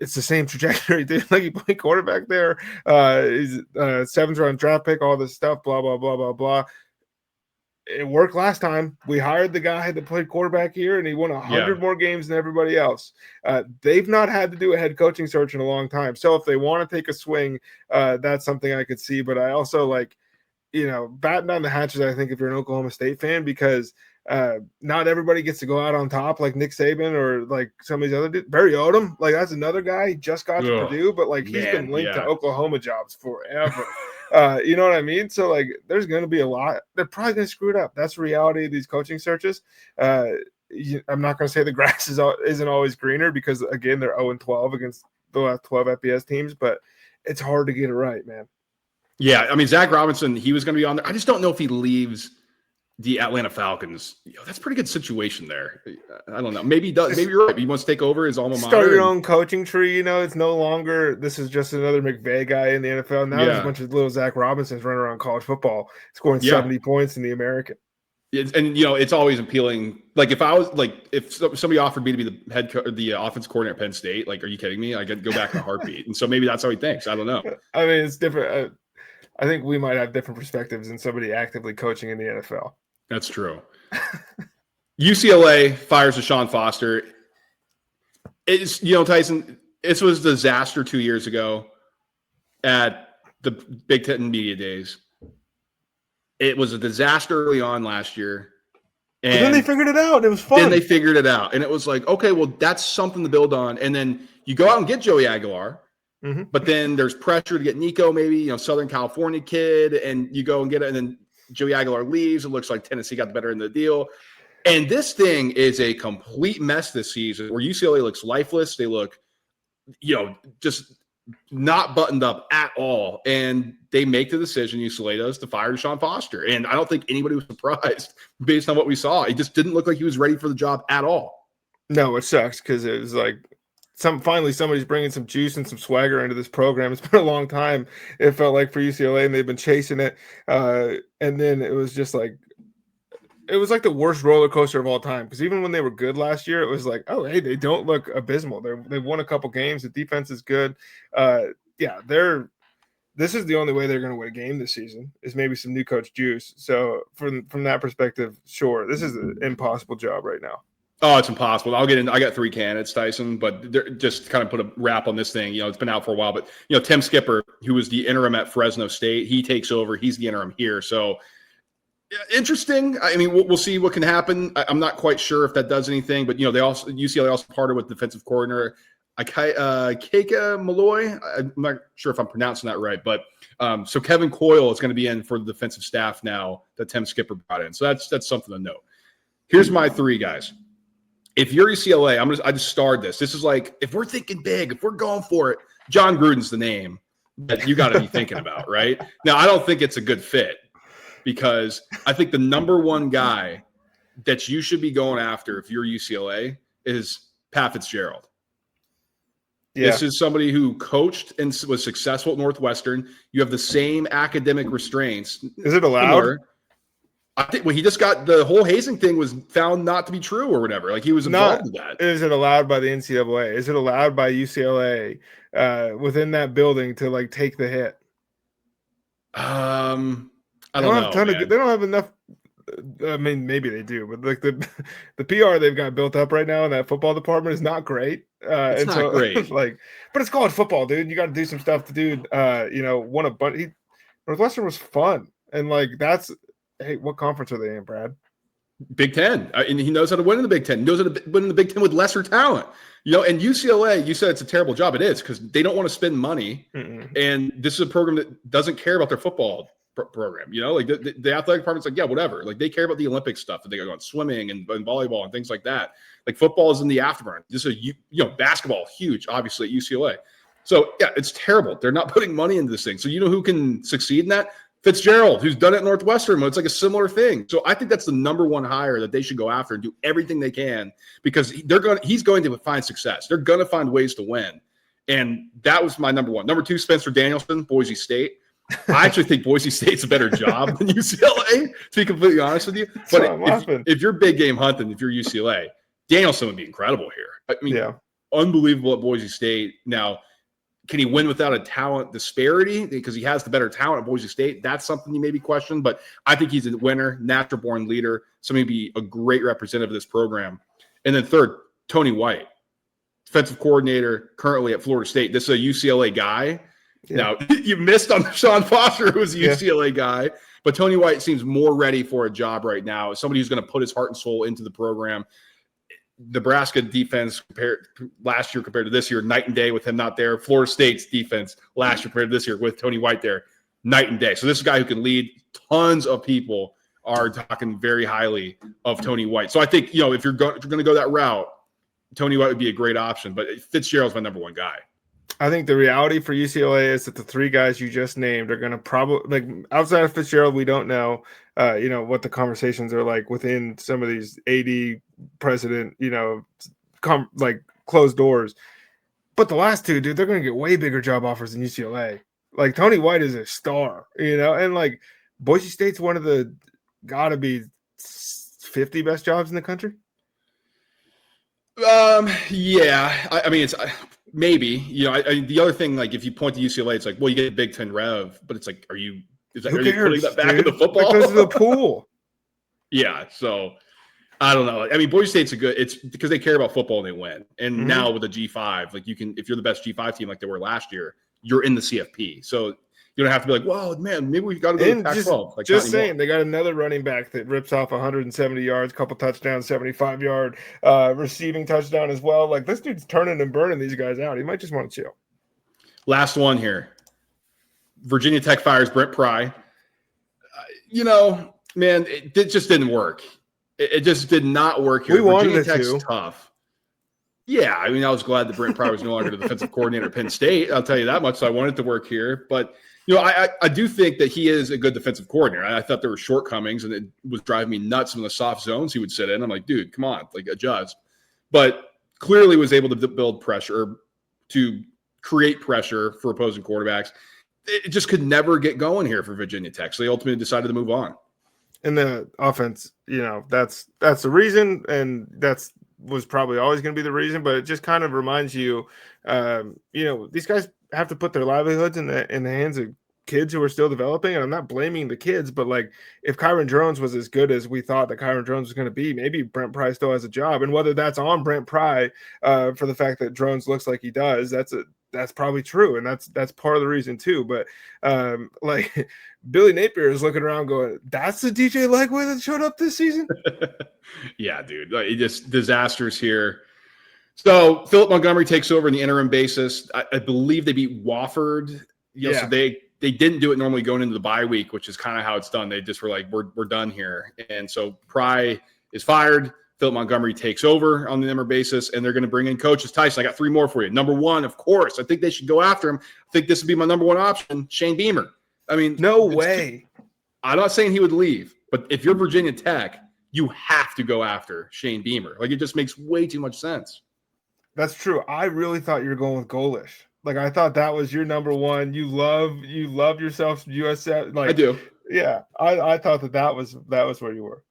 it's the same trajectory, dude. Like, he played quarterback there. He's seventh round draft pick, all this stuff, blah, blah, blah, blah, blah. It worked last time. We hired the guy that played quarterback here, and he won 100 more games than everybody else. They've not had to do a head coaching search in a long time. So if they want to take a swing, that's something I could see. But I also batten down the hatches, I think, if you're an Oklahoma State fan, because not everybody gets to go out on top like Nick Saban or like some of these other dudes. Barry Odom, like that's another guy. He just got to Purdue, but like he's been linked to Oklahoma jobs forever. You know what I mean? So like there's going to be a lot. They're probably going to screw it up. That's the reality of these coaching searches. I'm not going to say the grass isn't always greener because, again, they're 0-12 against the last 12 FBS teams, but it's hard to get it right, man. Yeah, I mean, Zach Robinson, he was going to be on there. I just don't know if he leaves the Atlanta Falcons. That's a pretty good situation there. I don't know. Maybe he does. Maybe you're right. He wants to take over his alma mater. Start your own coaching tree. It's no longer this is just another McVay guy in the NFL. Now there's a bunch of little Zach Robinsons running around college football, scoring 70 points in the American. It's always appealing. Like if somebody offered me to be the offense coordinator at Penn State, like, are you kidding me? I could go back in a heartbeat. And so maybe that's how he thinks. I don't know. I mean, it's different. I think we might have different perspectives than somebody actively coaching in the NFL. That's true. UCLA fires DeShaun Foster. It's, Tyson, this was a disaster 2 years ago at the Big Ten Media Days. It was a disaster early on last year. And but then they figured it out. It was fun. Then they figured it out. And it was like, okay, well, that's something to build on. And then you go out and get Joey Aguilar. Mm-hmm. But then there's pressure to get Nico, maybe, Southern California kid, and you go and get it. And then Joey Aguilar leaves. It looks like Tennessee got the better end of the deal. And this thing is a complete mess this season where UCLA looks lifeless. They look, just not buttoned up at all. And they make the decision, UCLA does, to fire DeShaun Foster. And I don't think anybody was surprised based on what we saw. He just didn't look like he was ready for the job at all. No, it sucks because it was like, finally somebody's bringing some juice and some swagger into this program. It's been a long time, it felt like, for UCLA, and they've been chasing it. And then it was just like, it was like the worst roller coaster of all time. Because even when they were good last year, it was like, oh, hey, they don't look abysmal. They won a couple games. The defense is good. This is the only way they're going to win a game this season is maybe some new coach juice. So from that perspective, sure, this is an impossible job right now. Oh, it's impossible. I'll get in. I got three candidates, Tyson, but just kind of put a wrap on this thing. It's been out for a while, but Tim Skipper, who was the interim at Fresno State, he takes over. He's the interim here. So interesting. I mean, we'll see what can happen. I'm not quite sure if that does anything, but UCLA also partnered with defensive coordinator Keika Malloy. I'm not sure if I'm pronouncing that right, but so Kevin Coyle is going to be in for the defensive staff now that Tim Skipper brought in. So that's something to note. Here's my three guys. If you're UCLA, I just starred this. This is like, if we're thinking big, if we're going for it, John Gruden's the name that you got to be thinking about, right? Now, I don't think it's a good fit because I think the number one guy that you should be going after if you're UCLA is Pat Fitzgerald. Yeah. This is somebody who coached and was successful at Northwestern. You have the same academic restraints. Is it allowed? Similar. I think he just got the whole hazing thing was found not to be true or whatever. Like he was involved in that. Is it allowed by the NCAA? Is it allowed by UCLA within that building to like take the hit? I don't know. They don't have enough. I mean, maybe they do, but like the PR they've got built up right now in that football department is not great. It's not great. Like, but it's college football, dude. You got to do some stuff to do. Won a bunch. Northwestern was fun, and like that's. Hey, what conference are they in, Brad? Big Ten. And he knows how to win in the Big Ten. He knows how to win in the Big Ten with lesser talent. And UCLA, you said it's a terrible job. It is because they don't want to spend money. And this is a program that doesn't care about their football program. Like the athletic department's like, yeah, whatever. Like they care about the Olympic stuff that they go on swimming and volleyball and things like that. Like football is in the afterburner. This is basketball, huge, obviously at UCLA. So yeah, it's terrible. They're not putting money into this thing. So who can succeed in that? Fitzgerald, who's done it at Northwestern, it's like a similar thing. So I think that's the number one hire that they should go after and do everything they can because he's going to find success. They're going to find ways to win. And that was my number one. Number two, Spencer Danielson, Boise State. I actually think Boise State's a better job than UCLA, to be completely honest with you. But if you're big game hunting, if you're UCLA, Danielson would be incredible here. I mean, unbelievable at Boise State. Now, can he win without a talent disparity? Because he has the better talent at Boise State. That's something you maybe question, but I think he's a winner, natural-born leader, somebody to be a great representative of this program. And then third, Tony White, defensive coordinator currently at Florida State. This is a UCLA guy. Yeah. Now, you missed on Sean Foster, who was a UCLA guy, but Tony White seems more ready for a job right now. Somebody who's going to put his heart and soul into the program. Nebraska defense last year compared to this year, night and day with him not there. Florida State's defense last year compared to this year with Tony White there, night and day. So this is a guy who can lead. Tons of people are talking very highly of Tony White. So I think, if you're going to go that route, Tony White would be a great option. But Fitzgerald's my number one guy. I think the reality for UCLA is that the three guys you just named are going to probably outside of Fitzgerald, we don't know, what the conversations are like within some of these AD president, closed doors. But the last two, dude, they're going to get way bigger job offers than UCLA. Like Tony White is a star, and like Boise State's one of the gotta be 50 best jobs in the country. Yeah, I mean it's. Maybe, the other thing, like if you point to UCLA, it's like, well, you get a Big Ten rev, but it's like, are you putting that back in the football? Because of the pool. Yeah. So I don't know. I mean, Boise State's it's because they care about football and they win. And now with the G5, like if you're the best G5 team like they were last year, you're in the CFP. So you don't have to be like, well, man, maybe we've got to go to Pac-12. Like, just saying, they got another running back that rips off 170 yards, couple touchdowns, 75-yard receiving touchdown as well. Like, this dude's turning and burning these guys out. He might just want to chill. Last one here. Virginia Tech fires Brent Pry. Man, it just didn't work. It just did not work here. Virginia Tech's tough. Yeah, I mean, I was glad that Brent Pry was no longer the defensive coordinator at Penn State. I'll tell you that much. So I wanted to work here. But, I do think that he is a good defensive coordinator. I thought there were shortcomings, and it was driving me nuts in the soft zones he would sit in. I'm like, dude, come on, like adjust. But clearly was able to build pressure, to create pressure for opposing quarterbacks. It just could never get going here for Virginia Tech. So they ultimately decided to move on. And the offense, that's the reason, and was probably always going to be the reason, but it just kind of reminds you, these guys have to put their livelihoods in the hands of kids who are still developing. And I'm not blaming the kids, but like if Kyron Drones was as good as we thought that Kyron Drones was going to be, maybe Brent Pry still has a job. And whether that's on Brent Pry for the fact that Drones looks like he does, that's probably true. And that's part of the reason too. But like Billy Napier is looking around going, that's the DJ Legway that showed up this season. Yeah, dude, like, just disasters here. So Philip Montgomery takes over in the interim basis. I believe they beat Wofford. So they didn't do it normally going into the bye week, which is kind of how it's done. They just were like, we're done here. And so Pry is fired. Philip Montgomery takes over on the interim basis, and they're going to bring in coaches. Tyson, I got three more for you. Number one, of course, I think they should go after him. I think this would be my number one option, Shane Beamer. I mean, no way. I'm not saying he would leave, but if you're Virginia Tech, you have to go after Shane Beamer. Like, it just makes way too much sense. That's true. I really thought you were going with Golish. Like I thought that was your number one. You love yourself some USF. I Like, do. yeah, I thought that was where you were.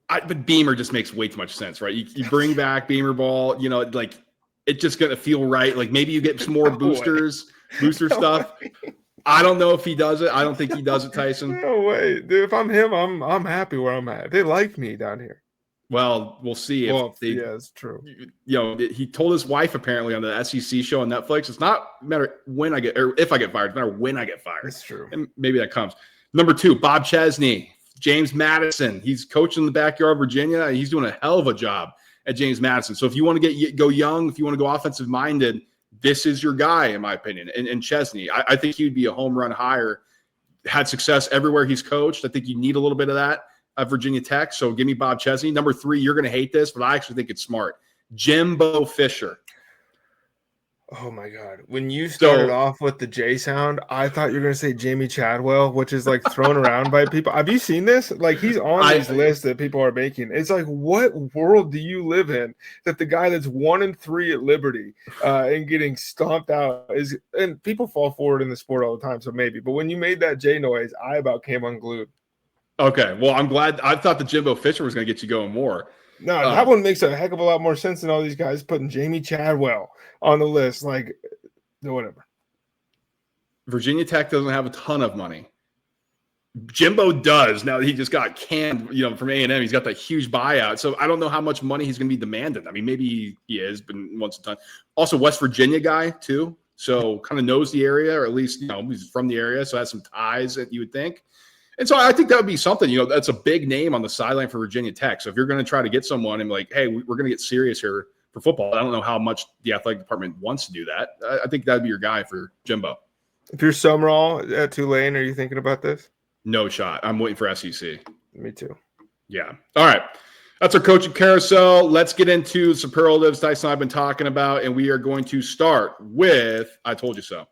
But Beamer just makes way too much sense, right? You bring back Beamer ball, like it's just gonna feel right. Like maybe you get some more booster stuff. I don't know if he does it. I don't think he does it, Tyson. No way, dude. If I'm him, I'm happy where I'm at. They like me down here. Well, we'll see. Yeah, it's true. He told his wife apparently on the SEC show on Netflix. It's not matter when I get or if I get fired. It's matter when I get fired. That's true. And maybe that comes. Number 2, Bob Chesney. James Madison. He's coaching in the backyard of Virginia. He's doing a hell of a job at James Madison. So if you want to go young, if you want to go offensive minded, this is your guy, in my opinion. And Chesney, I think he would be a home run hire. Had success everywhere he's coached. I think you need a little bit of that at Virginia Tech. So give me Bob Chesney. Number 3, you're going to hate this, but I actually think it's smart. Jimbo Fisher. Oh my God. When you started off with the J sound, I thought you were going to say Jamie Chadwell, which is like thrown around by people. Have you seen this? Like he's on these lists that people are making. It's like, what world do you live in that the guy that's 1-3 at Liberty and getting stomped out is, and people fall forward in the sport all the time. So maybe, but when you made that J noise, I about came unglued. Okay. Well, I'm glad. I thought the Jimbo Fisher was going to get you going more. No, that one makes a heck of a lot more sense than all these guys putting Jamie Chadwell on the list. Like, whatever. Virginia Tech doesn't have a ton of money. Jimbo does. Now he just got canned, from A&M. He's got that huge buyout. So I don't know how much money he's going to be demanded. I mean, maybe he is, but once a ton. Also, West Virginia guy too. So kind of knows the area, or at least, he's from the area. So has some ties that you would think. And so I think that would be something, that's a big name on the sideline for Virginia Tech. So if you're going to try to get someone and like, hey, we're going to get serious here for football, I don't know how much the athletic department wants to do that. I think that'd be your guy for Jimbo. If you're Summerall at Tulane, are you thinking about this? No shot. I'm waiting for SEC. Me too. Yeah. All right. That's our coaching carousel. Let's get into the superlatives Tyson and I have been talking about, and we are going to start with I Told You So.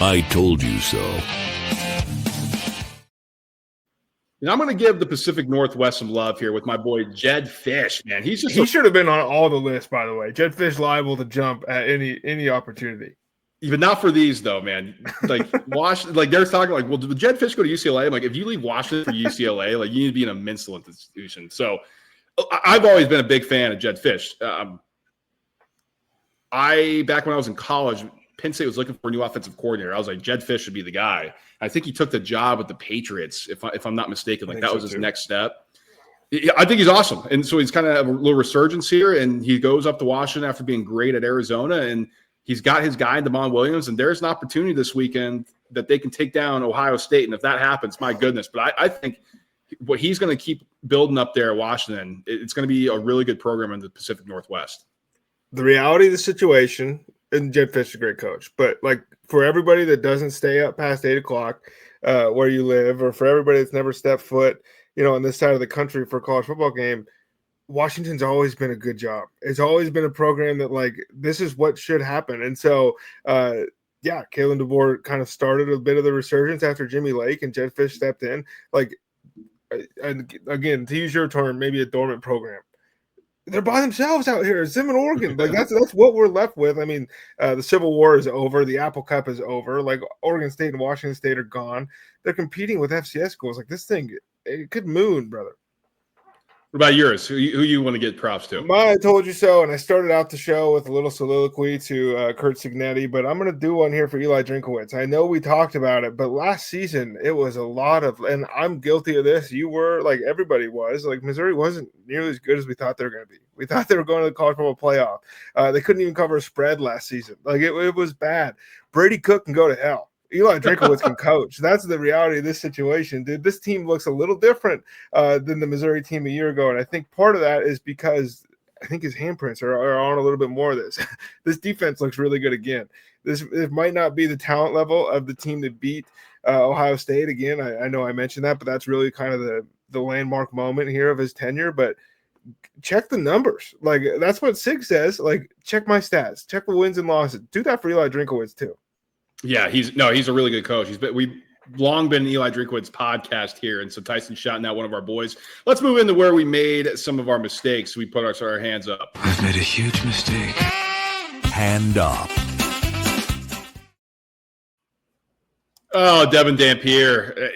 I told you so. And I'm going to give the Pacific Northwest some love here with my boy Jedd Fisch, man. He should have been on all the lists, by the way. Jedd Fisch liable to jump at any opportunity. Even not for these, though, man. Like, like they're talking like, well, did Jedd Fisch go to UCLA? I'm like, if you leave Washington for UCLA, like, you need to be in a mental institution. So I've always been a big fan of Jedd Fisch. Back when I was in college, Penn State was looking for a new offensive coordinator. I was like, Jedd Fisch should be the guy. I think he took the job with the Patriots, if I'm not mistaken. Like, that was his next step. I think he's awesome. And so he's kind of a little resurgence here, and he goes up to Washington after being great at Arizona, and he's got his guy, Damon Williams, and there's an opportunity this weekend that they can take down Ohio State. And if that happens, my goodness. But I think what he's going to keep building up there at Washington, it's going to be a really good program in the Pacific Northwest. The reality of the situation, and Jedd Fisch is a great coach, but like for everybody that doesn't stay up past 8 o'clock where you live, or for everybody that's never stepped foot, on this side of the country for a college football game, Washington's always been a good job. It's always been a program that like, this is what should happen. And so, Kalen DeBoer kind of started a bit of the resurgence after Jimmy Lake, and Jedd Fisch stepped in. Like, and again, to use your term, maybe a dormant program. They're by themselves out here. It's them in Oregon. Like that's what we're left with. I mean, the Civil War is over. The Apple Cup is over. Like Oregon State and Washington State are gone. They're competing with FCS schools. Like this thing, it could moon, brother. What about yours? Who you want to get props to? I told you so, and I started out the show with a little soliloquy to Kurt Cignetti, but I'm going to do one here for Eli Drinkowitz. I know we talked about it, but last season it was a lot of, and I'm guilty of this. You were, like everybody was, like Missouri wasn't nearly as good as we thought they were going to be. We thought they were going to the college football playoff. They couldn't even cover a spread last season. Like it was bad. Brady Cook can go to hell. Eli Drinkowitz can coach. That's the reality of this situation, dude. This team looks a little different than the Missouri team a year ago, and I think part of that is because I think his handprints are on a little bit more of this. This defense looks really good again. It might not be the talent level of the team that beat Ohio State again. I know I mentioned that, but that's really kind of the landmark moment here of his tenure. But check the numbers. Like that's what Sig says. Like check my stats. Check the wins and losses. Do that for Eli Drinkowitz too. Yeah, he's a really good coach. We long been Eli Drinkwood's podcast here, and so Tyson shouting out one of our boys. Let's move into where we made some of our mistakes. We put our hands up. I've made a huge mistake. Hand up. Oh, Devin Dampier.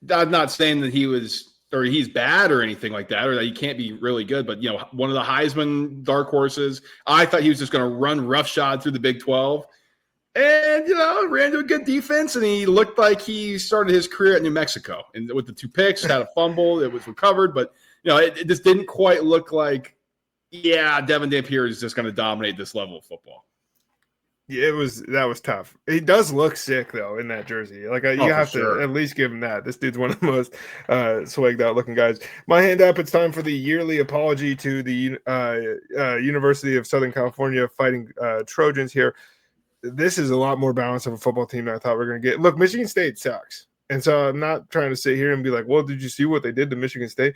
I'm not saying that he's bad or anything like that, or that he can't be really good, but one of the Heisman dark horses. I thought he was just going to run roughshod through the Big 12. And, ran to a good defense, and he looked like he started his career at New Mexico. And with the 2 picks, had a fumble, it was recovered. But, it just didn't quite look like, Devin Dampier is just going to dominate this level of football. Yeah, that was tough. He does look sick, though, in that jersey. Like, you have to at least give him that. This dude's one of the most swagged out looking guys. My hand up, it's time for the yearly apology to the University of Southern California Fighting Trojans here. This is a lot more balanced of a football team than I thought we were going to get. Look, Michigan State sucks. And so I'm not trying to sit here and be like, well, did you see what they did to Michigan State?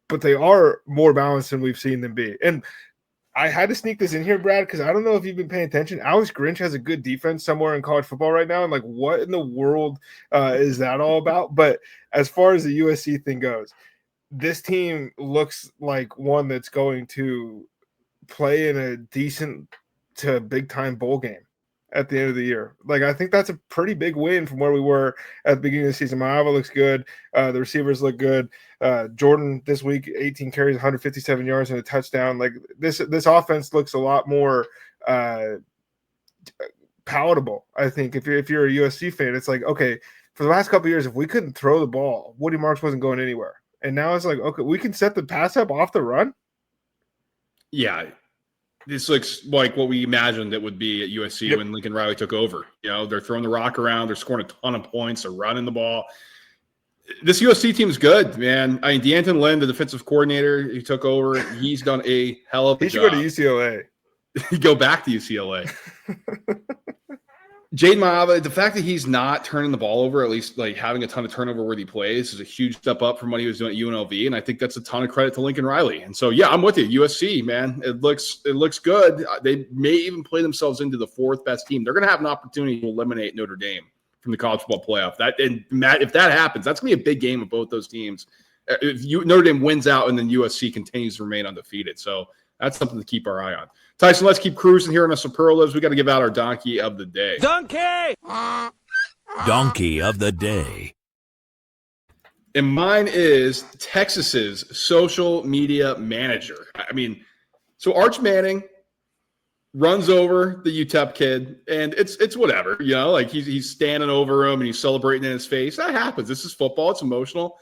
But they are more balanced than we've seen them be. And I had to sneak this in here, Brad, because I don't know if you've been paying attention. Alex Grinch has a good defense somewhere in college football right now. And like, what in the world is that all about? But as far as the USC thing goes, this team looks like one that's going to play in a decent to big time bowl game at the end of the year. Like, I think that's a pretty big win from where we were at the beginning of the season. Maava looks good. The receivers look good. Jordan this week, 18 carries, 157 yards and a touchdown. Like, this offense looks a lot more palatable. I think if you're a USC fan, it's like, okay, for the last couple of years, if we couldn't throw the ball, Woody Marks wasn't going anywhere. And now it's like, okay, we can set the pass up off the run. Yeah. This looks like what we imagined it would be at USC when Lincoln Riley took over. They're throwing the rock around. They're scoring a ton of points. They're running the ball. This USC team is good, man. I mean, D'Anton Lynn, the defensive coordinator, he took over. He's done a hell of a job. He should go to UCLA. Go back to UCLA. Jade Maava, the fact that he's not turning the ball over, at least like having a ton of turnover where he plays, is a huge step up from what he was doing at UNLV. And I think that's a ton of credit to Lincoln Riley. And so, I'm with you. USC, man, it looks good. They may even play themselves into the 4th best team. They're going to have an opportunity to eliminate Notre Dame from the college football playoff. If that happens, that's going to be a big game of both those teams. If Notre Dame wins out and then USC continues to remain undefeated. So that's something to keep our eye on. Tyson, let's keep cruising here in our superlatives. We got to give out our donkey of the day. Donkey! Donkey of the day. And mine is Texas's social media manager. I mean, so Arch Manning runs over the UTEP kid, and it's whatever, like he's standing over him and he's celebrating in his face. That happens. This is football. It's emotional.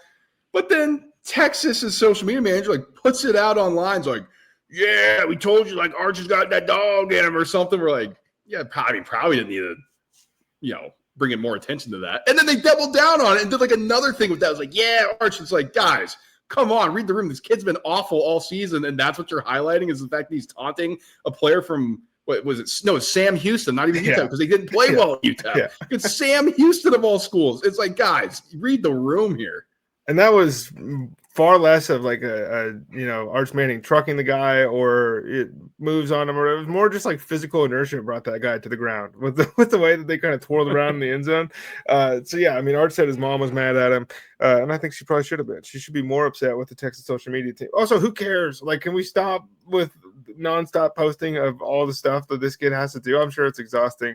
But then Texas's social media manager like puts it out online. It's like, yeah, we told you, like, Archer's got that dog in him or something. We're like, yeah, probably didn't need to, bring in more attention to that. And then they doubled down on it and did like another thing with that. I was like, yeah, Arch. It's like, guys, come on, read the room. This kid's been awful all season, and that's what you're highlighting is the fact that he's taunting a player from what was it? No, Sam Houston, not even UTEP, because they didn't play well at UTEP. Yeah. It's Sam Houston of all schools. It's like, guys, read the room here. And that was far less of like a Arch Manning trucking the guy or it moves on him, or it was more just like physical inertia brought that guy to the ground with the way that they kind of twirled around in the end zone. Arch said his mom was mad at him, and I think she probably should have been. She should be more upset with the Texas social media team. Also, who cares? Like, can we stop with nonstop posting of all the stuff that this kid has to do? I'm sure it's exhausting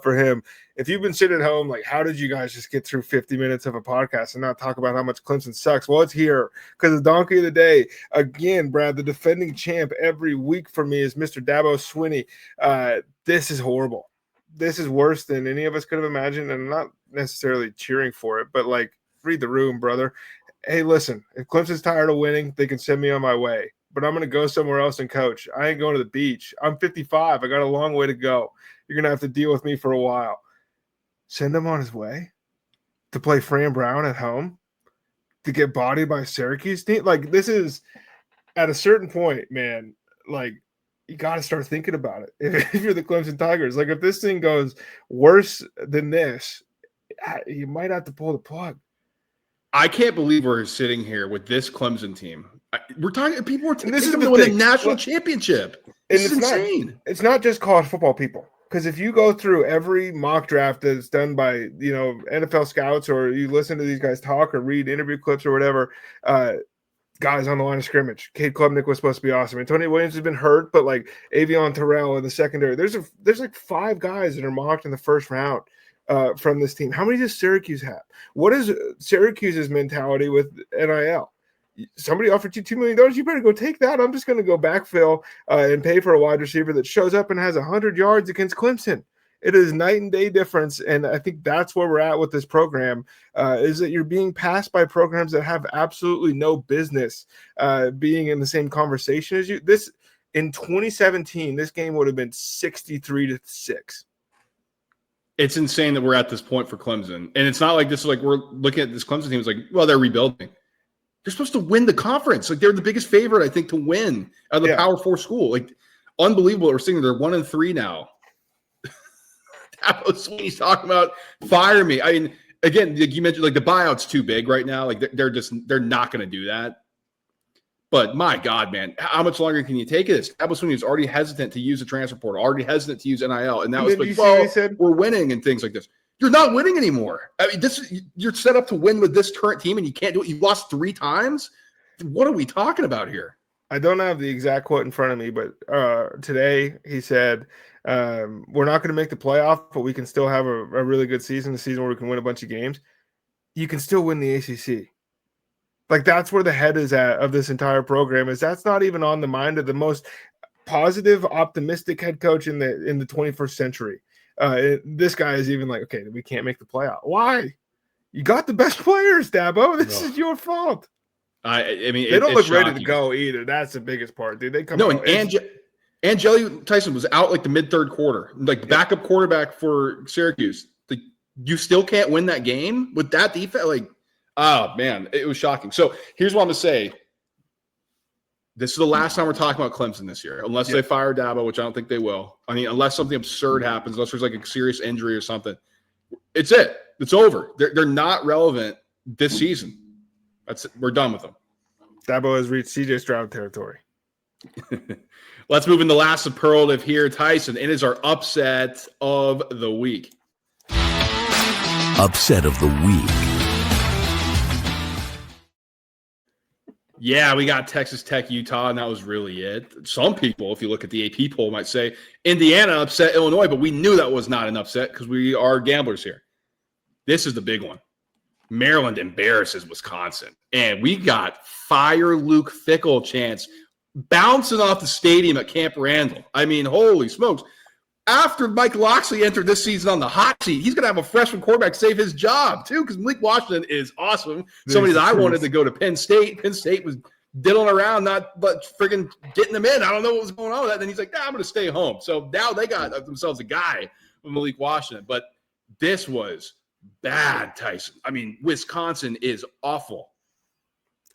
for him. If you've been sitting at home, like, how did you guys just get through 50 minutes of a podcast and not talk about how much Clemson sucks? Well, it's here because the donkey of the day, again, Brad, the defending champ every week for me is Mr. Dabo Swinney. This is horrible. This is worse than any of us could have imagined, and I'm not necessarily cheering for it, but, like, read the room, brother. Hey, listen, if Clemson's tired of winning, they can send me on my way, but I'm going to go somewhere else and coach. I ain't going to the beach. I'm 55. I got a long way to go. You're going to have to deal with me for a while. Send him on his way to play Fran Brown at home, to get bodied by Syracuse team. Like, this is at a certain point, man, like, you got to start thinking about it. If you're the Clemson Tigers, like, if this thing goes worse than this, you might have to pull the plug. I can't believe we're sitting here with this Clemson team. We're talking, people are this is to win a national championship. This is insane. It's not just college football people. Because if you go through every mock draft that's done by NFL scouts, or you listen to these guys talk or read interview clips or whatever, guys on the line of scrimmage, Cade Klubnik was supposed to be awesome. Antonio Williams has been hurt, but like Avion Terrell in the secondary, there's like 5 guys that are mocked in the first round from this team. How many does Syracuse have? What is Syracuse's mentality with NIL? Somebody offered you $2 million. You better go take that. I'm just going to go backfill and pay for a wide receiver that shows up and has 100 yards against Clemson. It is night and day difference. And I think that's where we're at with this program, is that you're being passed by programs that have absolutely no business being in the same conversation as you. This in 2017, this game would have been 63-6. It's insane that we're at this point for Clemson. And it's not like this is like we're looking at this Clemson team. It's like, well, they're rebuilding. They're supposed to win the conference. Like, they're the biggest favorite, I think, to win out of the Power 4 school. Like, unbelievable. We're seeing they're 1-3 now. That was what he's talking about. Fire me. I mean, again, like you mentioned, like the buyout's too big right now. Like they're not going to do that. But my God, man, how much longer can you take this? Dabo Swinney was already hesitant to use the transfer portal, already hesitant to use NIL, and now it's like, well, we're winning and things like this. You're not winning anymore. I mean, you're set up to win with this current team, and you can't do it. You lost 3 times. What are we talking about here? I don't have the exact quote in front of me, but today he said, we're not going to make the playoff, but we can still have a really good season, a season where we can win a bunch of games. You can still win the ACC. Like, that's where the head is at of this entire program, is that's not even on the mind of the most positive, optimistic head coach in the 21st century. This guy is even like, okay, we can't make the playoff. Why? You got the best players, Dabo. This is your fault. I mean, they don't look ready to go either. That's the biggest part, dude. They come out. Angeli Tyson was out like the mid-third quarter, like the backup quarterback for Syracuse. Like, you still can't win that game with that defense. Like, oh man, it was shocking. So here's what I'm gonna say. This is the last time we're talking about Clemson this year, unless they fire Dabo, which I don't think they will. I mean, unless something absurd happens, unless there's like a serious injury or something. It's it. It's over. They're not relevant this season. That's it. We're done with them. Dabo has reached CJ Stroud territory. Let's move in the last superlative here, Tyson. It is our upset of the week. Upset of the week. Yeah, we got Texas Tech, Utah, and that was really it. Some people, if you look at the AP poll, might say Indiana upset Illinois, but we knew that was not an upset because we are gamblers here. This is the big one. Maryland embarrasses Wisconsin, and we got fire Luke Fickell chance bouncing off the stadium at Camp Randall. I mean, holy smokes. After Mike Locksley entered this season on the hot seat, he's going to have a freshman quarterback save his job, too, because Malik Washington is awesome. Somebody that I wanted to go to Penn State. Penn State was diddling around, not but friggin' getting them in. I don't know what was going on with that. Then he's like, I'm going to stay home. So now they got themselves a guy with Malik Washington. But this was bad, Tyson. I mean, Wisconsin is awful.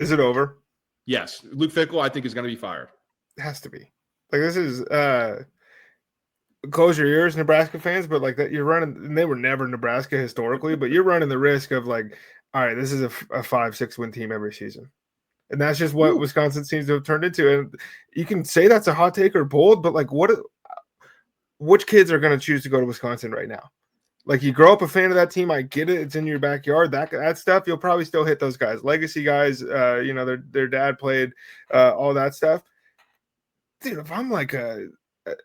Is it over? Yes. Luke Fickell, I think, is going to be fired. It has to be. Like, this is close your ears, Nebraska fans, but like that, you're running, and they were never Nebraska historically, but you're running the risk of like, all right, this is a 5-6 win team every season. And that's just what Wisconsin seems to have turned into. And you can say that's a hot take or bold, but like, which kids are going to choose to go to Wisconsin right now? Like, you grow up a fan of that team, I get it. It's in your backyard. That stuff, you'll probably still hit those guys. Legacy guys, their dad played, all that stuff. Dude, if I'm like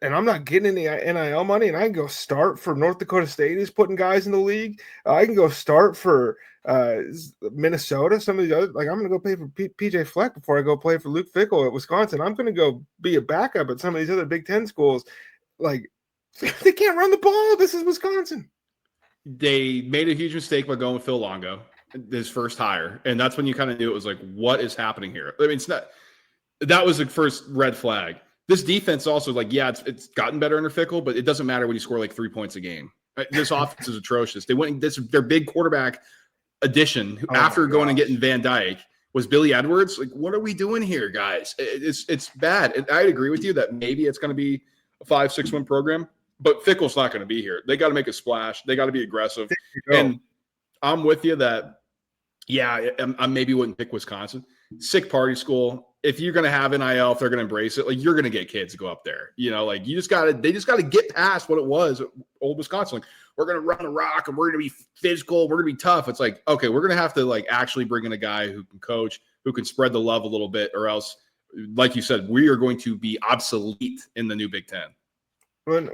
and I'm not getting any NIL money, and I can go start for North Dakota State is putting guys in the league. I can go start for Minnesota. Some of the other, like, I'm going to go play for PJ Fleck before I go play for Luke Fickell at Wisconsin. I'm going to go be a backup at some of these other Big Ten schools. Like, they can't run the ball. This is Wisconsin. They made a huge mistake by going with Phil Longo, his first hire. And that's when you kind of knew it was like, what is happening here? I mean, that was the first red flag. This defense also, like, yeah, it's gotten better under Fickell, but it doesn't matter when you score like 3 points a game. This offense is atrocious. They went their big quarterback addition after going and getting Van Dyke was Billy Edwards. Like, what are we doing here, guys? It's bad. And I agree with you that maybe it's going to be a 5-6 win program, but Fickell's not going to be here. They got to make a splash. They got to be aggressive. And I'm with you that, yeah, I maybe wouldn't pick Wisconsin. Sick party school. if you're going to have NIL, if they're going to embrace it, like you're going to get kids to go up there. Like they just got to get past what it was at old Wisconsin. Like, we're going to run the rock and we're going to be physical. We're going to be tough. It's like, okay, we're going to have to like actually bring in a guy who can coach, who can spread the love a little bit, or else, like you said, we are going to be obsolete in the new Big Ten.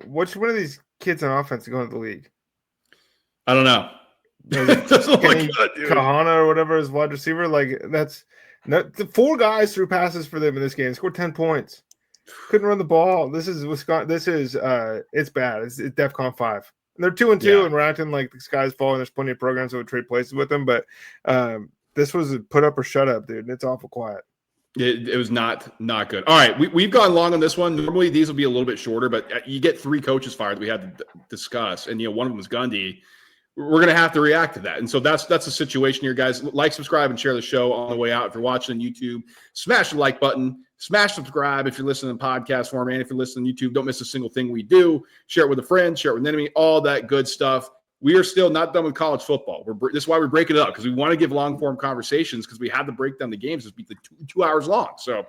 Which one of these kids on offense is going to the league? I don't know. Kahana or whatever is wide receiver. Like that's the 4 guys threw passes for them in this game. Scored 10 points. Couldn't run the ball. This is Wisconsin. This is it's bad. It's DEFCON 5. And they're 2-2, and we're acting like the sky's falling. There's plenty of programs that would trade places with them, but this was a put up or shut up, dude. It's awful quiet. It was not good. All right, we've gone long on this one. Normally these will be a little bit shorter, but you get 3 coaches fired that we had to discuss, and one of them was Gundy. We're going to have to react to that. And so that's the situation here, guys. Like, subscribe, and share the show on the way out. If you're watching on YouTube, smash the like button. Smash subscribe if you're listening in podcast form. And if you're listening on YouTube, don't miss a single thing we do. Share it with a friend. Share it with an enemy. All that good stuff. We are still not done with college football. This is why we're breaking it up, because we want to give long-form conversations, because we had to break down the games. It's like 2 hours long. So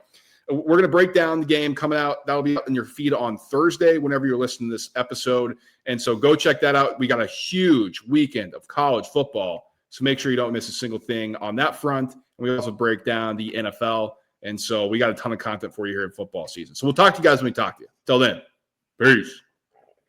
we're going to break down the game coming out. That'll be up in your feed on Thursday whenever you're listening to this episode. And so go check that out. We got a huge weekend of college football, so make sure you don't miss a single thing on that front. And we also break down the NFL. And so we got a ton of content for you here in football season. So we'll talk to you guys when we talk to you. Till then, peace.